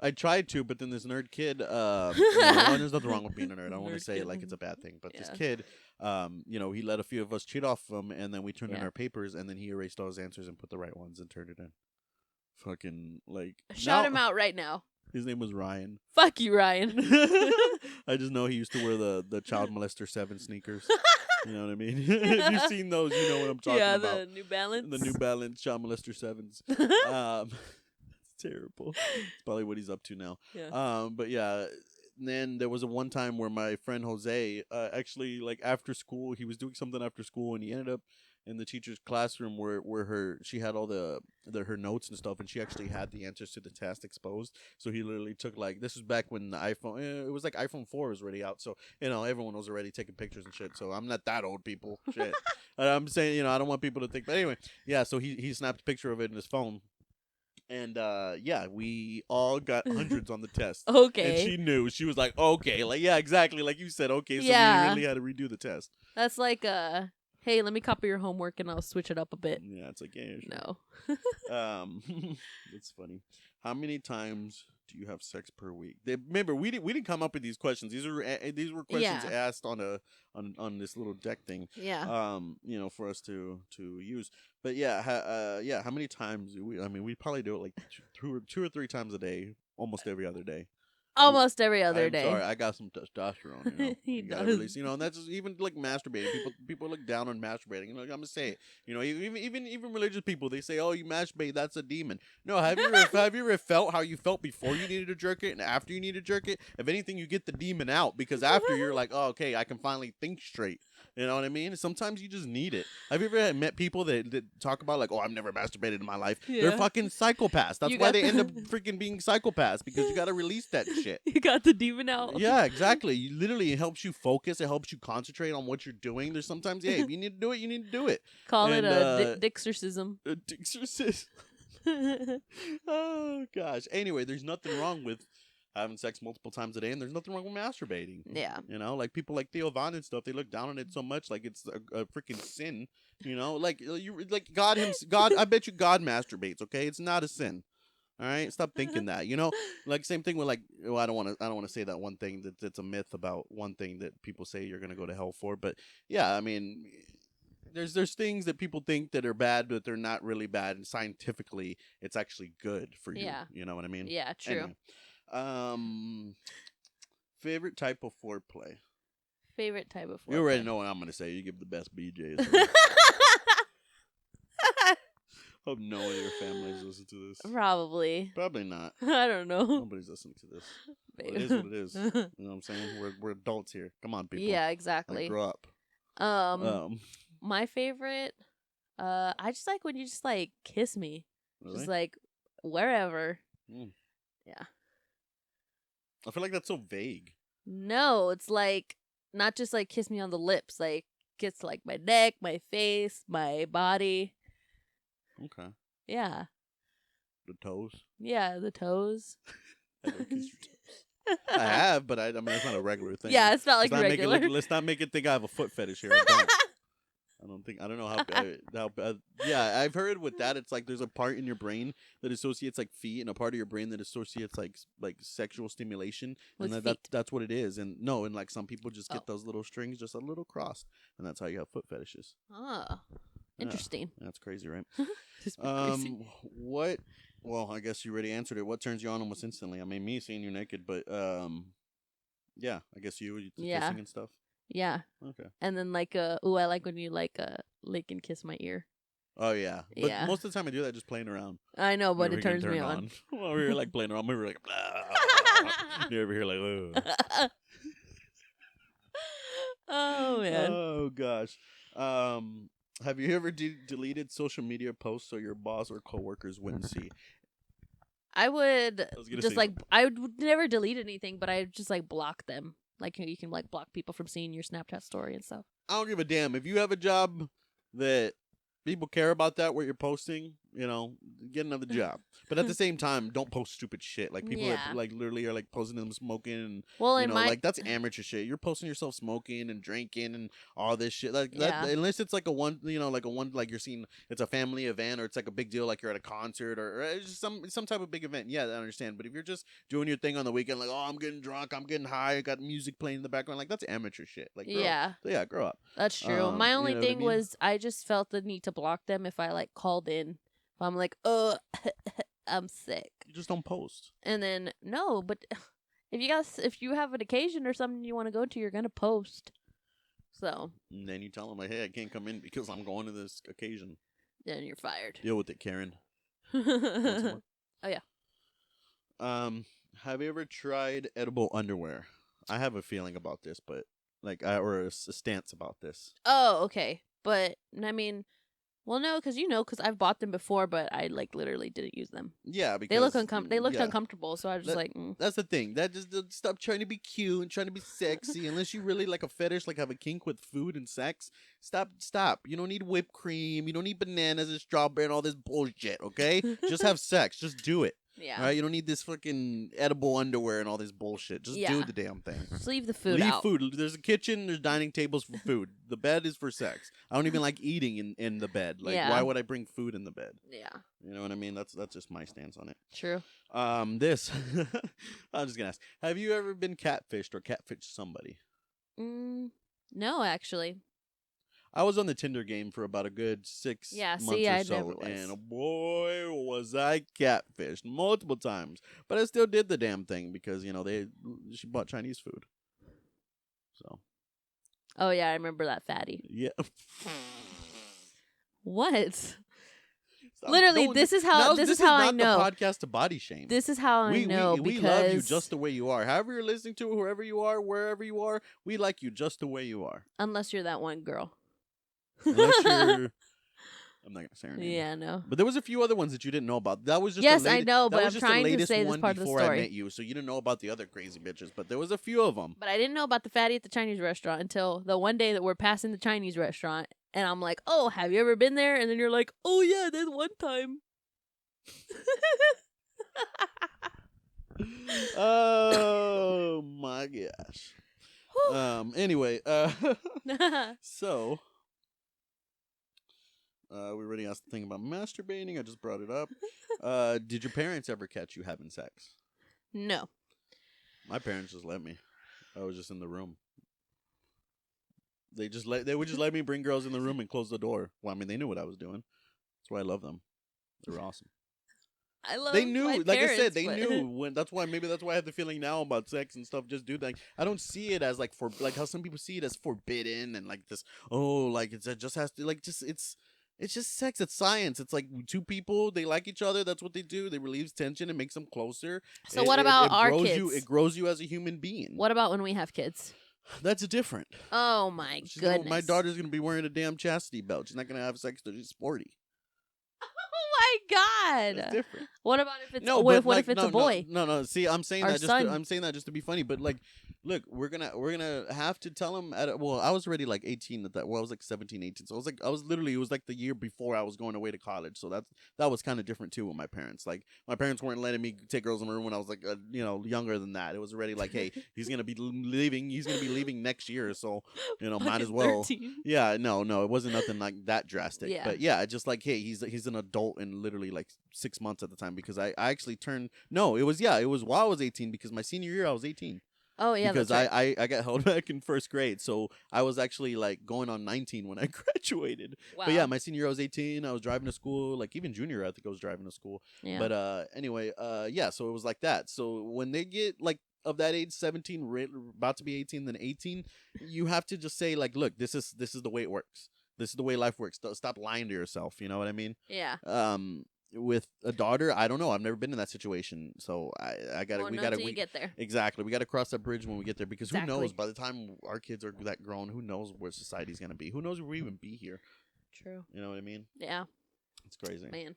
I tried to, but then this nerd kid, there's nothing wrong with being a nerd. I don't want to say it like it's a bad thing, but this kid, he let a few of us cheat off him, and then we turned in our papers, and then he erased all his answers and put the right ones and turned it in. Fucking like shout him out right now. His name was Ryan. Fuck you, Ryan. I just know he used to wear the Child Molester 7 sneakers. You know what I mean? If you've seen those, you know what I'm talking about. Yeah, the New Balance. The New Balance Child Molester 7s. It's terrible. It's probably what he's up to now. Yeah. But yeah, then there was a one time where my friend Jose, actually, like after school, he was doing something after school, and he ended up in the teacher's classroom where she had all her notes and stuff, and she actually had the answers to the test exposed. So he literally took like, this was back when the iPhone, it was like iPhone 4 was already out, so everyone was already taking pictures and shit. So I'm not that old, people. Shit. I'm saying, I don't want people to think, but anyway, yeah. So he snapped a picture of it in his phone. And we all got hundreds on the test. Okay. And she knew. She was like, okay, like yeah, exactly, like you said. Okay, so we really had to redo the test. That's like hey, let me copy your homework and I'll switch it up a bit. Yeah, it's like, yeah, sure. No. It's funny. How many times do you have sex per week? Remember, we didn't come up with these questions. These were questions asked on this little deck thing. Yeah. For us to use. But how many times do we? I mean, we probably do it like two or three times a day, almost every other day. Almost every other day. Sorry, I got some testosterone. You gotta release. And that's just, even like masturbating. People look down on masturbating. I'm gonna say it. Even religious people, they say, "Oh, you masturbate, that's a demon." No, have you ever felt how you felt before you needed to jerk it and after you need to jerk it? If anything, you get the demon out, because after you're like, "Oh, okay, I can finally think straight." You know what I mean? Sometimes you just need it. Have you ever met people that talk about like, "Oh, I've never masturbated in my life"? Yeah. They're fucking psychopaths. That's why they end up freaking being psychopaths, because you got to release that shit. You got the demon out. Yeah, exactly. You literally, it helps you focus. It helps you concentrate on what you're doing. There's sometimes, if you need to do it, you need to do it. Call it a dixorcism. A dixorcism. Oh gosh. Anyway, there's nothing wrong with having sex multiple times a day, and there's nothing wrong with masturbating. Yeah. Like people like Theo Von and stuff, they look down on it so much like it's a freaking sin. Like God, I bet you God masturbates, okay? It's not a sin. All right? Stop thinking that. Like same thing with like, I don't want to say that one thing that's a myth about one thing that people say you're going to go to hell for, but yeah, I mean, there's things that people think that are bad, but they're not really bad, and scientifically it's actually good for you. Yeah. You know what I mean? Yeah, true. Anyway. Favorite type of foreplay? Favorite type of foreplay? You already know what I'm going to say. You give the best BJs. Hope no one in your families listen to this. Probably not. I don't know. Nobody's listening to this. Well, it is what it is. You know what I'm saying? We're adults here. Come on, people. Yeah, exactly. Like, grow up. My favorite, I just like when you just like kiss me. Really? Just like wherever. Yeah. I feel like that's so vague. No, it's like not just like kiss me on the lips, like kiss like my neck, my face, my body. Okay. Yeah. The toes. Yeah, the toes. I don't kiss your toes. I have, but I mean, it's not a regular thing. Yeah, it's not like regular. Let's not make it think I have a foot fetish here. I don't. I don't know how bad. Yeah, I've heard with that, it's like there's a part in your brain that associates like feet, and a part of your brain that associates like sexual stimulation, With and feet. that's what it is. And no, and like some people just get Oh. those little strings just a little crossed, and that's how you have foot fetishes. Ah, Yeah. interesting. That's crazy, right? This been crazy. What? Well, I guess you already answered it. What turns you on almost instantly? I mean, me seeing you naked, but yeah, I guess you Yeah. kissing and stuff. Yeah, Okay. and then like I like when you like lick and kiss my ear. Oh yeah, but Yeah. most of the time I do that just playing around. I know, but Never it getting turns me turned on. Well, we were like playing around. We were like, blah. You're over here like, ugh. Oh man. Oh gosh. Have you ever deleted social media posts so your boss or coworkers wouldn't see? I would was gonna just say- like I would never delete anything, but I would just like block them. Like you can like block people from seeing your Snapchat story and stuff. I don't give a damn if you have a job that people care about that what you're posting. You know, get another job. But at the same time, don't post stupid shit. Like people Yeah. that like literally are like posting them smoking and Well, you in know, my like that's amateur shit. You're posting yourself smoking and drinking and all this shit. Like that, Yeah. unless it's like a one, you know, like you're seeing it's a family event or it's like a big deal, like you're at a concert or it's just some type of big event. Yeah, I understand. But if you're just doing your thing on the weekend, like oh, I'm getting drunk, I'm getting high, I got music playing in the background, like that's amateur shit. Like grow up. yeah, So, yeah, grow up. that's true. My you only know what I thing mean? was I just felt the need to block them if I like called in. If I'm like, I'm sick, You just don't post. and then no, but if you have an occasion or something you want to go to, you're gonna post. So And then you tell them like, hey, I can't come in because I'm going to this occasion. then you're fired. Deal with it, Karen. Oh yeah. Have you ever tried edible underwear? I have a feeling about this, but like, or a stance about this. Oh, okay. But I mean, well, no, because I've bought them before, but I like literally didn't use them. Yeah, because They looked yeah. uncomfortable, so I was just like, That's the thing. That just stop trying to be cute and trying to be sexy. Unless you really like a fetish, like have a kink with food and sex. Stop. You don't need whipped cream. You don't need bananas and strawberry and all this bullshit. Okay, just have sex. Just do it. yeah. All right, you don't need this fucking edible underwear and all this bullshit. Just do Yeah. the damn thing. Just leave the food Leave out. food. There's a kitchen. There's dining tables for food. The bed is for sex. I don't even like eating in the bed. Like, Yeah. why would I bring food in the bed? Yeah. You know what I mean? That's just my stance on it. True. This I'm just gonna ask: have you ever been catfished or catfished somebody? No, actually. I was on the Tinder game for about a good 6 Yeah, months see, or I so, never was. and boy, was I catfished multiple times. But I still did the damn thing because she bought Chinese food. So Oh yeah, I remember that fatty. yeah. What? Stop Literally, doing this is how this is I not know. the podcast to body shame. This is how I know we because love you just the way you are. However you're listening to it, whoever you are, wherever you are, we like you just the way you are. unless you're that one girl. Unless you're, I'm not gonna say her name. Yeah, no. But there was a few other ones that you didn't know about. That was just Yes, the I latest, know, that but was I'm just the trying to latest say this one part of the before I story. met you, so you didn't know about the other crazy bitches. But there was a few of them. But I didn't know about the fatty at the Chinese restaurant until the one day that we're passing the Chinese restaurant, and I'm like, "Oh, have you ever been there?" And then you're like, "Oh yeah, there's one time." Oh my gosh. Anyway, so we already asked the thing about masturbating. I just brought it up. Did your parents ever catch you having sex? No. My parents just let me. I was just in the room. They would just let me bring girls in the room and close the door. Well, I mean, they knew what I was doing. That's why I love them. They were awesome. I love They knew, my like I said, parents, they but- knew when. That's why I have the feeling now about sex and stuff. Just do that. I don't see it as like like how some people see it as forbidden and like this. Oh, like it just has to like just it's just sex. It's science. It's like two people. They like each other. That's what they do. They relieves tension and makes them closer. So what about our grows kids? It grows you as a human being. What about when we have kids? That's different. Oh my She's gonna- goodness. my daughter's gonna be wearing a damn chastity belt. She's not gonna have sex till she's 40. Oh my god. That's different. What about if it's No, what but if, what like, if it's no, a boy? no. See, I'm saying Our that just son. I'm saying that just to be funny. But like, look, we're gonna have to tell him well, I was already like 18 at that. Well, I was like 17, 18. So I was literally, it was like the year before I was going away to college. So that was kind of different too with my parents. Like, my parents weren't letting me take girls in the room when I was like younger than that. It was already like, hey, he's gonna be leaving. He's gonna be leaving next year. So might as well. 13. Yeah, no, it wasn't nothing like that drastic. Yeah. But yeah, just like, hey, he's an adult in literally like 6 months at the time, because I actually turned, no, it was while I was 18, because my senior year I was 18. Oh yeah, Because that's right. I got held back in first grade, so I was actually like going on 19 when I graduated. Wow. But yeah, my senior year I was 18. I was driving to school, like even junior year, I think I was driving to school. Yeah. But anyway, yeah, so it was like that. So when they get like of that age, 17, about to be 18, then 18, you have to just say like, look, this is the way it works. This is the way life works. Stop lying to yourself. You know what I mean? Yeah. With a daughter, I don't know. I've never been in that situation, so we gotta get there. Exactly. We gotta cross that bridge when we get there, because who Exactly. knows? By the time our kids are that grown, who knows where society's gonna be? Who knows if we'll even be here? True. You know what I mean? Yeah. It's crazy. Man.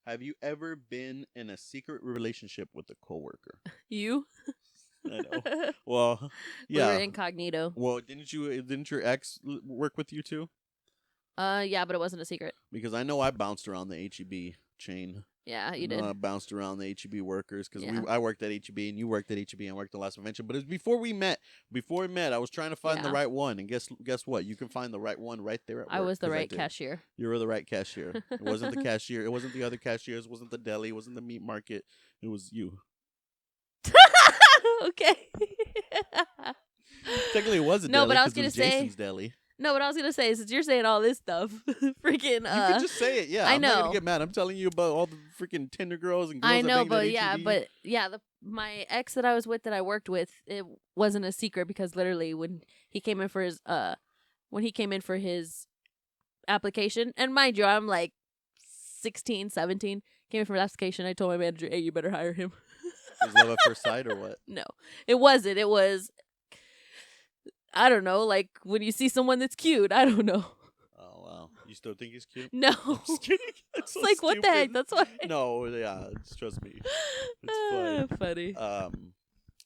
Have you ever been in a secret relationship with a coworker? You? I know. Well, We yeah. were incognito. Well, didn't your ex work with you too? Yeah, but it wasn't a secret. Because I know I bounced around the HEB chain. Yeah, you I did. know I bounced around the HEB workers, because Yeah. I worked at HEB and you worked at HEB and worked the last convention. But it was before we met. Before we met, I was trying to find the Yeah. right one, and guess what? You can find the right one right there at work. I was the 'cause right did. cashier. You were the right cashier. It wasn't the cashier. It wasn't the other cashiers. It wasn't the deli. It wasn't the meat market. It was you. Okay. Technically, it was a No, deli, but I was 'cause it gonna say- Jason's Deli. No, what I was gonna say is, since you're saying all this stuff, freaking. You could just say it. Yeah, I I'm not know. gonna get mad. I'm telling you about all the freaking Tinder girls and girls I that know, banged at but HEB. my ex that I was with, that I worked with, it wasn't a secret, because literally when he came in for his application, and mind you, I'm like 16, 17, came in for his application, I told my manager, hey, you better hire him. Was love at first sight or what? No, it wasn't. It was, I don't know, like when you see someone that's cute. I don't know. Oh wow, you still think he's cute? No. I'm just kidding. That's It's so like, what the heck? stupid. That's why. No, yeah, trust me. It's Funny.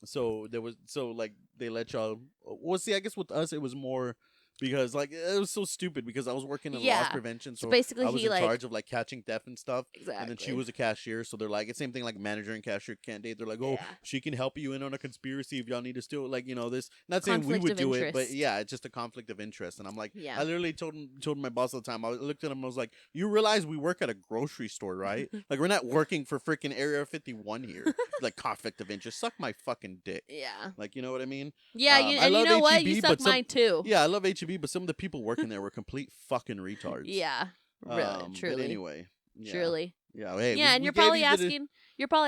So like they let y'all. Well, see, I guess with us it was more because like it was so stupid, because I was working in Yeah. loss prevention, so basically I was he, in like- charge of like catching theft and stuff. Exactly. And then she was a cashier, so they're like, it's same thing like manager and cashier can't date. They're like, oh, Yeah. she can help you in on a conspiracy if y'all need to steal, like, this. Not saying we Conflict would of do it, but interest. yeah, it's just a conflict of interest. And I'm like, Yeah. I literally told my boss all the time. I looked at him, I was like, you realize we work at a grocery store, right? Like, we're not working for freaking Area 51 here. Like, conflict of interest. Suck my fucking dick. Yeah. Like, you know what I mean? Yeah, I and you love know what? HEB, You but suck some- mine too. Yeah, I love HEB, but some of the people working there were complete fucking retards. Yeah. Really, But truly. anyway. Yeah. Truly. Yeah, hey, Yeah, and we you're gave probably you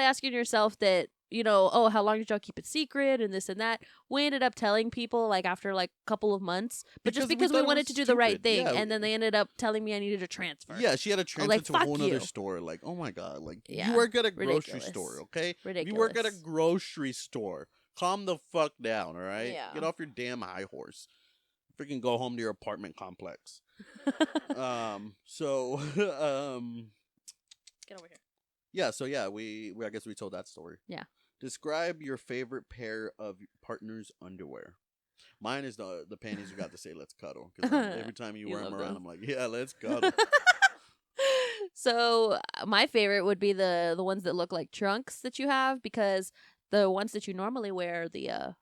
asking yourself that, oh, how long did y'all keep it secret and this and that. We ended up telling people like after like a couple of months, but just Because we because we thought it wanted was to do the right stupid. thing, Yeah, and then they ended up telling me I needed a transfer. Yeah, she had a transfer like, to a fuck whole you. other store. Like, oh my god, like Yeah, you work at a grocery ridiculous. store, okay? If Ridiculous. you work at a grocery store, calm the fuck down, all right? Yeah. Get off your damn high horse. Freaking go home to your apartment complex. So Get over here. yeah, so yeah, we I guess we told that story. Yeah. Describe your favorite pair of partner's underwear. Mine is the panties you got to say let's cuddle, because every time you You wear them love around, them. I'm like, yeah, let's cuddle. So my favorite would be the ones that look like trunks that you have, because the ones that you normally wear, the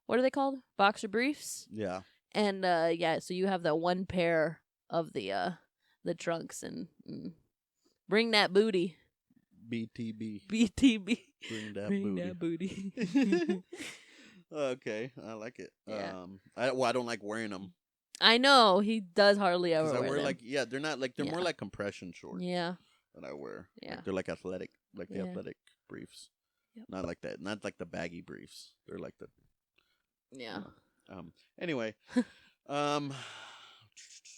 what are they called? Boxer briefs. Yeah. And yeah, so you have that one pair of the trunks, and bring that booty. BTB. BTB. Bring that Bring booty. that booty. Okay, I like it. Yeah. I don't like wearing them I know he does hardly ever because I wear wear them. like they're not like they're more Yeah. like compression shorts Yeah. that I wear. Yeah. Like, they're like athletic, like the Yeah. athletic briefs. Yep. Not like that, not like the baggy briefs. They're like the Yeah. Anyway,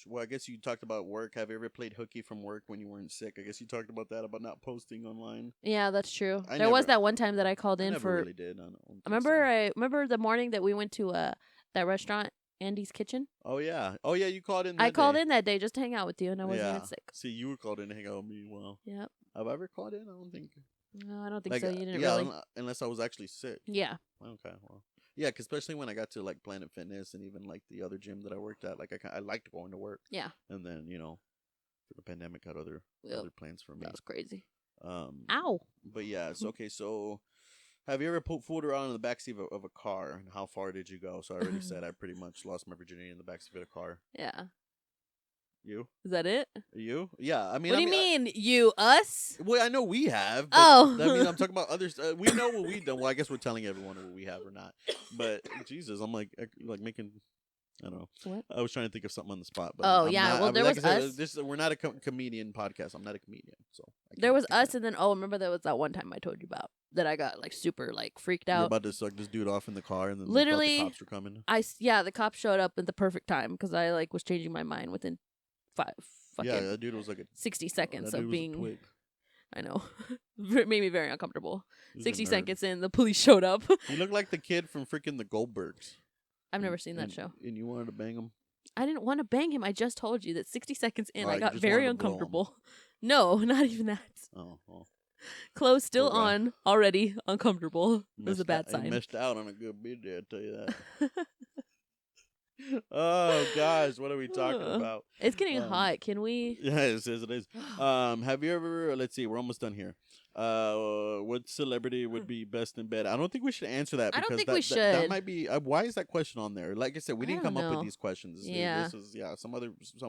well, I guess you talked about work. Have you ever played hooky from work when you weren't sick? I guess you talked about that, about not posting online. Yeah, that's true. I There was never- that one time that I called I in never for really did. I don't think I so. remember the morning that we went to that restaurant Andy's Kitchen. Oh yeah. You called in. I called in that day just to hang out with you, and I wasn't Yeah. that sick. See, you were called in to hang out with me. Well, Yep. have I ever called in? I don't think. No, I don't think Like, so. You didn't yeah, really. unless I was actually sick. Yeah. Okay, well, yeah, 'cause especially when I got to like Planet Fitness and even like the other gym that I worked at, like I liked going to work. Yeah. And then the pandemic had other plans for me. That was crazy. Um, Ow. But yeah, so okay, so have you ever fooled around in the backseat of a car, and how far did you go? So I already said I pretty much lost my virginity in the backseat of a car. Yeah. You? Is that it? You? Yeah, I mean. What do you mean? You? Us? Well, I know we have. But Oh. I mean, I'm talking about others. We know what we've done. Well, I guess we're telling everyone what we have or not. But Jesus, I'm like making. I don't know. What? I was trying to think of something on the spot. But Oh, I'm yeah. not, Well, there like was I said, us. we're not a comedian podcast. I'm not a comedian, so There was us, and then remember there was that one time I told you about that I got like super like freaked You're out. about to suck this dude off in the car, and then Literally, the cops were coming. The cops showed up at the perfect time because I like was changing my mind within That dude was like 60 seconds of being. twig. I know, it made me very uncomfortable. He was a 60 nerd. seconds in, the police showed up. He looked like the kid from freaking the Goldbergs. I've never seen that show. And you wanted to bang him? I didn't want to bang him. I just told you that 60 seconds in, Oh, I you got just very wanted to blow him. uncomfortable. No, not even that. Oh. Clothes still Poor guy. on, already uncomfortable. It was a bad You sign. missed out on a good bit there, I tell you that. Oh, guys, what are we talking about? It's getting hot. Can we? Yeah, it is. Have you ever? Let's see. We're almost done here. What celebrity would be best in bed? I don't think we should answer that. I Because don't think that, we That should. might be. Why is that question on there? Like I said, we didn't come up with these questions. Yeah. This was some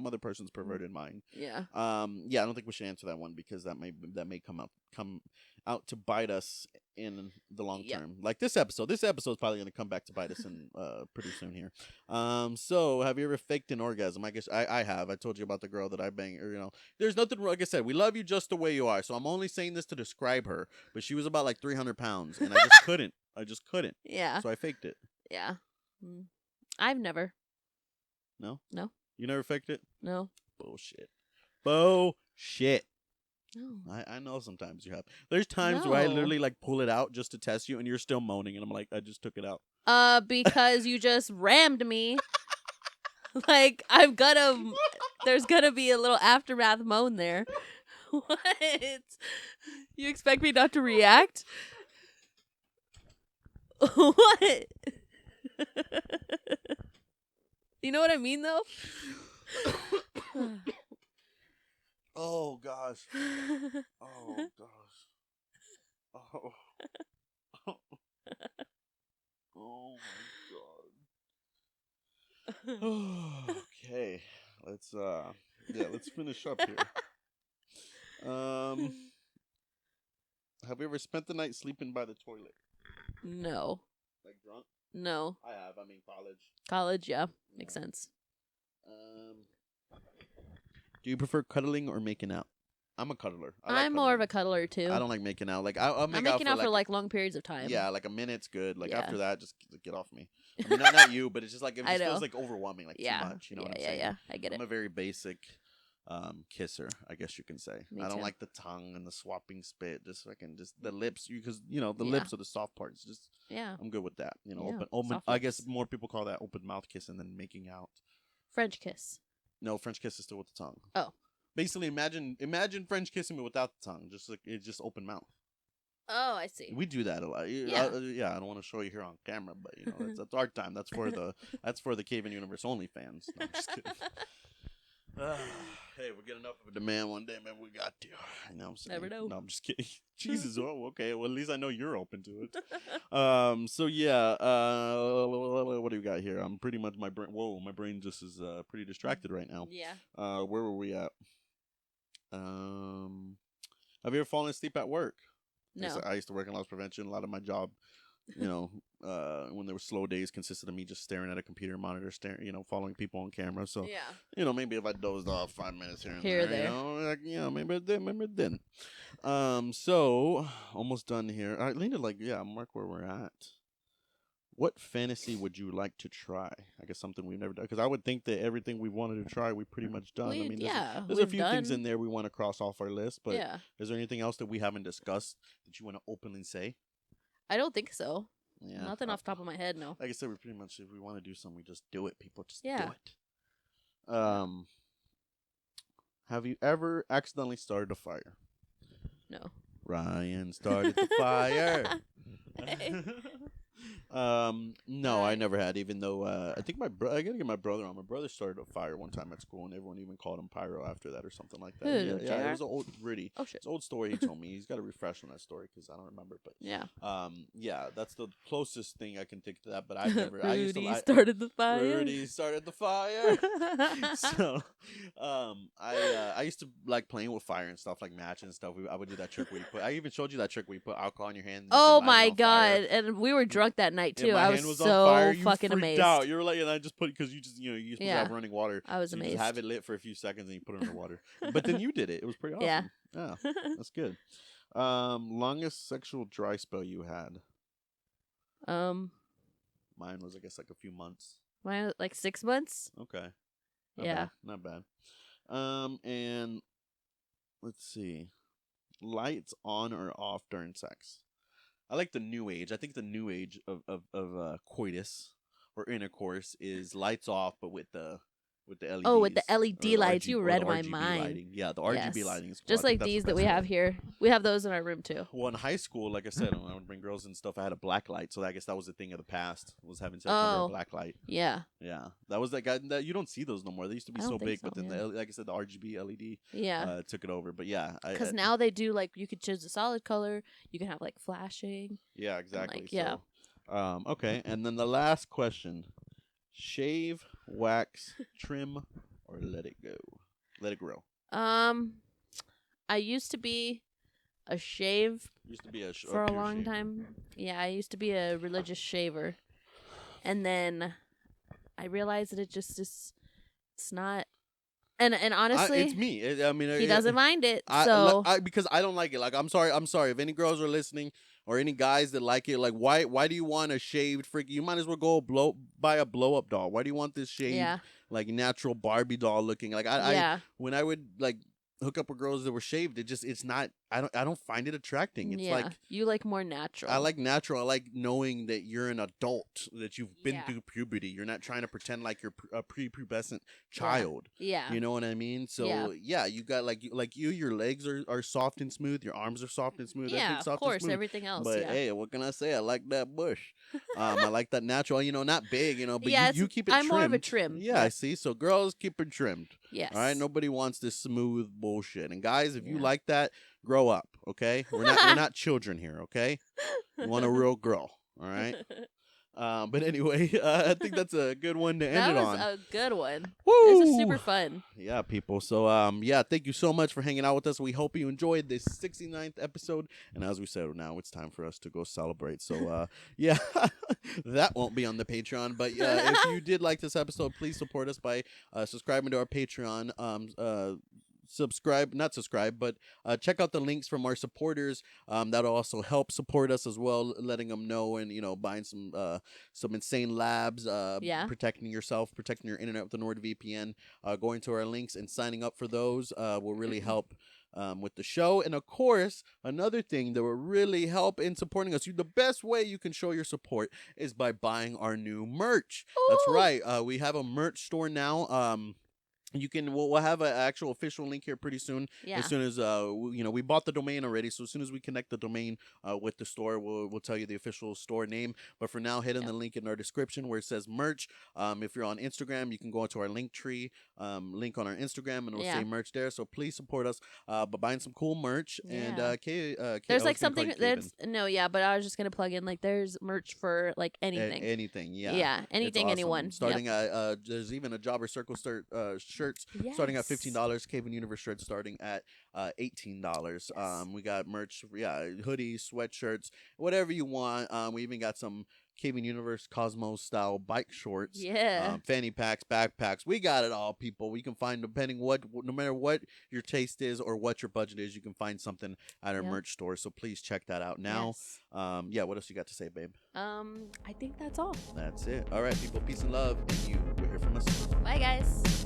other person's perverted mind. Yeah. Yeah, I don't think we should answer that one because that may come out to bite us in the long term. Like this episode. This episode's probably going to come back to bite us in pretty soon here. So have you ever faked an orgasm? I guess I have. I told you about the girl that I banged. Or, there's nothing. Like I said, we love you just the way you are. So I'm only saying this to describe her. But she was about like 300 pounds, and I just couldn't. Yeah. So I faked it. Yeah. I've never. No. No. You never faked it? No. Bullshit. No. I know sometimes you have. There's times where I No. literally like pull it out just to test you, and you're still moaning, and I'm like, I just took it out. Because you just rammed me. Like there's gonna be a little aftermath moan there. What? You expect me not to react? What? You know what I mean, though? Oh gosh. Oh gosh. Oh. Oh my god. Okay. Let's finish up here. Have you ever spent the night sleeping by the toilet? No. Like drunk? No. I have. I mean college. College, yeah. Makes sense. Do you prefer cuddling or making out? I'm a cuddler. I'm more of a cuddler too. I don't like making out. Like I'll make I'm making out for like long periods of time. Yeah, like a minute's good. Like Yeah. after that, just get off me. I mean, not you, but it's just like it I just know. feels like overwhelming, like too much. You know what I'm saying? Yeah. I get I'm it. a very basic kisser, I guess you can say. Me I don't too. like the tongue and the swapping spit. Just the lips, because the Yeah. lips are the soft parts. Just Yeah. I'm good with that. Yeah, Open. soft I guess lips. more people call that open mouth kissing than making out. French kiss. No, French kiss is still with the tongue. Oh. Basically, imagine French kissing but without the tongue. Just like it's just open mouth. Oh, I see. We do that a lot. Yeah. I don't want to show you here on camera, but that's our time. That's for the CayVin Universe only fans. No, I'm just kidding. Hey, we'll get enough of a demand one day, man. We got to. You know what I'm saying? Never know. No, I'm just kidding. Jesus. Oh, okay. Well, at least I know you're open to it. So yeah. What do we got here? I'm pretty much my brain. Whoa, my brain just is pretty distracted right now. Yeah. Where were we at? Have you ever fallen asleep at work? No. I used to work in loss prevention. A lot of my job, when there were slow days, consisted of me just staring at a computer monitor, following people on camera. So, Yeah. maybe if I dozed off 5 minutes here and Here or there, maybe it did, maybe it didn't. So almost done here. All right, Lena, mark where we're at. What fantasy would you like to try? I guess something we've never done. Because I would think that everything we wanted to try, we've pretty much done. I mean, there's a few things in there we want to cross off our list. But is there anything else that we haven't discussed that you want to openly say? I don't think so. Yeah. Nothing off the top of my head, no. Like I said, we pretty much, if we want to do something, we just do it. People just do Yeah. it. Have you ever accidentally started a fire? No. Ryan started the fire. No, I never had. Even though I think I gotta get my brother on. My brother started a fire one time at school, and everyone even called him Pyro after that or something like that. Who, Yeah, JR? it was an old Rudy. Oh shit. It's an old story he told me. He's got to refresh on that story because I don't remember. But Yeah. yeah, that's the closest thing I can think to that. But I've never. Rudy started the fire. Rudy started the fire. So, I used to like playing with fire and stuff, like matches and stuff. I would do that trick where you put. I even showed you that trick where you put alcohol in your hand. And you Oh can light it my on god! fire. And we were drunk that night too. And my I hand was on so fire. You fucking freaked amazed. out. You were like, and I just put because you just you're supposed to Yeah. have running water. I was So you amazed. just have it lit for a few seconds and you put it in the water. But then you did it. It was pretty awesome. Yeah. Yeah, that's good. Longest sexual dry spell you had? Mine was, I guess, like a few months. Mine like 6 months. Okay. Yeah. Not bad. And let's see. Lights on or off during sex? I like the new age. I think the new age of coitus or intercourse is lights off, but with the LEDs. Oh, with the LED or lights. RGB You or read the my RGB mind. lighting. Yeah, the RGB Yes. lighting is cool. Just I think like that's the these that best we way. have here. We have those in our room too. Well, in high school, like I said, when I would bring girls and stuff, I had a black light. So I guess that was the thing of the past, was having sex under Oh. a black light. Yeah. Yeah, that was that guy. That you don't see those no more. They used to be I so don't think big, so, but then yeah. like I said, the RGB LED Yeah. took it over. But yeah, Because now they do like you could choose a solid color. You can have like flashing. yeah, exactly. like, yeah. So, okay, and then the last question: shave, wax, trim, or let it go? Let it grow. I used to be a shave Used to be a for a pure long shave. time. Yeah, I used to be a religious shaver, and then I realized that it's not. And honestly, it's me. I mean, he doesn't mind it. Because I don't like it. Like, I'm sorry. If any girls are listening or any guys that like it, like, why do you want a shaved freak? You might as well go buy a blow up doll. Why do you want this shaved, yeah, like, natural Barbie doll looking? Like, yeah, when I would like hook up with girls that were shaved, it's not. I don't find it attracting. It's yeah. like, You like more natural. I like natural. I like knowing that you're an adult, that you've been Yeah. through puberty. You're not trying to pretend like you're a prepubescent child. Yeah. You know what I mean? So yeah, you got your legs are soft and smooth. Your arms are soft and smooth. Yeah, Everything's soft of course. and smooth. Everything else. But yeah. hey, what can I say? I like that bush. I like that natural. Not big. But Yeah, you keep it. I'm more of a trimmed. trim. Yeah, I see. So girls, keep it trimmed. Yes. All right. Nobody wants this smooth bullshit. And guys, if you Yeah. like that, grow up. Okay. We're not children here. Okay. We want a real girl. All right. But anyway, I think that's a good one to end That it was on. a good one. Woo! This is super fun. Yeah, people. So, yeah, thank you so much for hanging out with us. We hope you enjoyed this 69th episode. And as we said, now it's time for us to go celebrate. So, yeah, that won't be on the Patreon. But yeah, if you did like this episode, please support us by subscribing to our Patreon. Not subscribe, but check out the links from our supporters. That'll also help support us as well, letting them know and buying some insane labs, protecting yourself, protecting your internet with the NordVPN. Going to our links and signing up for those will really help with the show. And of course, another thing that will really help in supporting us, the best way you can show your support is by buying our new merch. That's Ooh. right. We have a merch store now. We'll have an actual official link here pretty soon. Yeah. As soon as we bought the domain already, so as soon as we connect the domain with the store, we'll tell you the official store name. But for now, hit on the link in our description where it says merch. If you're on Instagram, you can go into our link tree, link on our Instagram, and it'll say merch there. So please support us by buying some cool merch. And there's like something there's but I was just gonna plug in there's merch for like anything. Anything, yeah. Yeah, anything, It's awesome. anyone. Starting at there's even a Jobber Circle shirts starting at $15. CayVin Universe shirts starting at $18. Yes. We got merch, hoodies, sweatshirts, whatever you want. We even got some CayVin Universe Cosmos style bike shorts. Yeah. Fanny packs, backpacks. We got it all, people. We can find, no matter what your taste is or what your budget is, you can find something at our merch store. So please check that out now. Yes. What else you got to say, babe? I think that's all. That's it. All right, people. Peace and love. And you will hear from us soon. Bye, guys.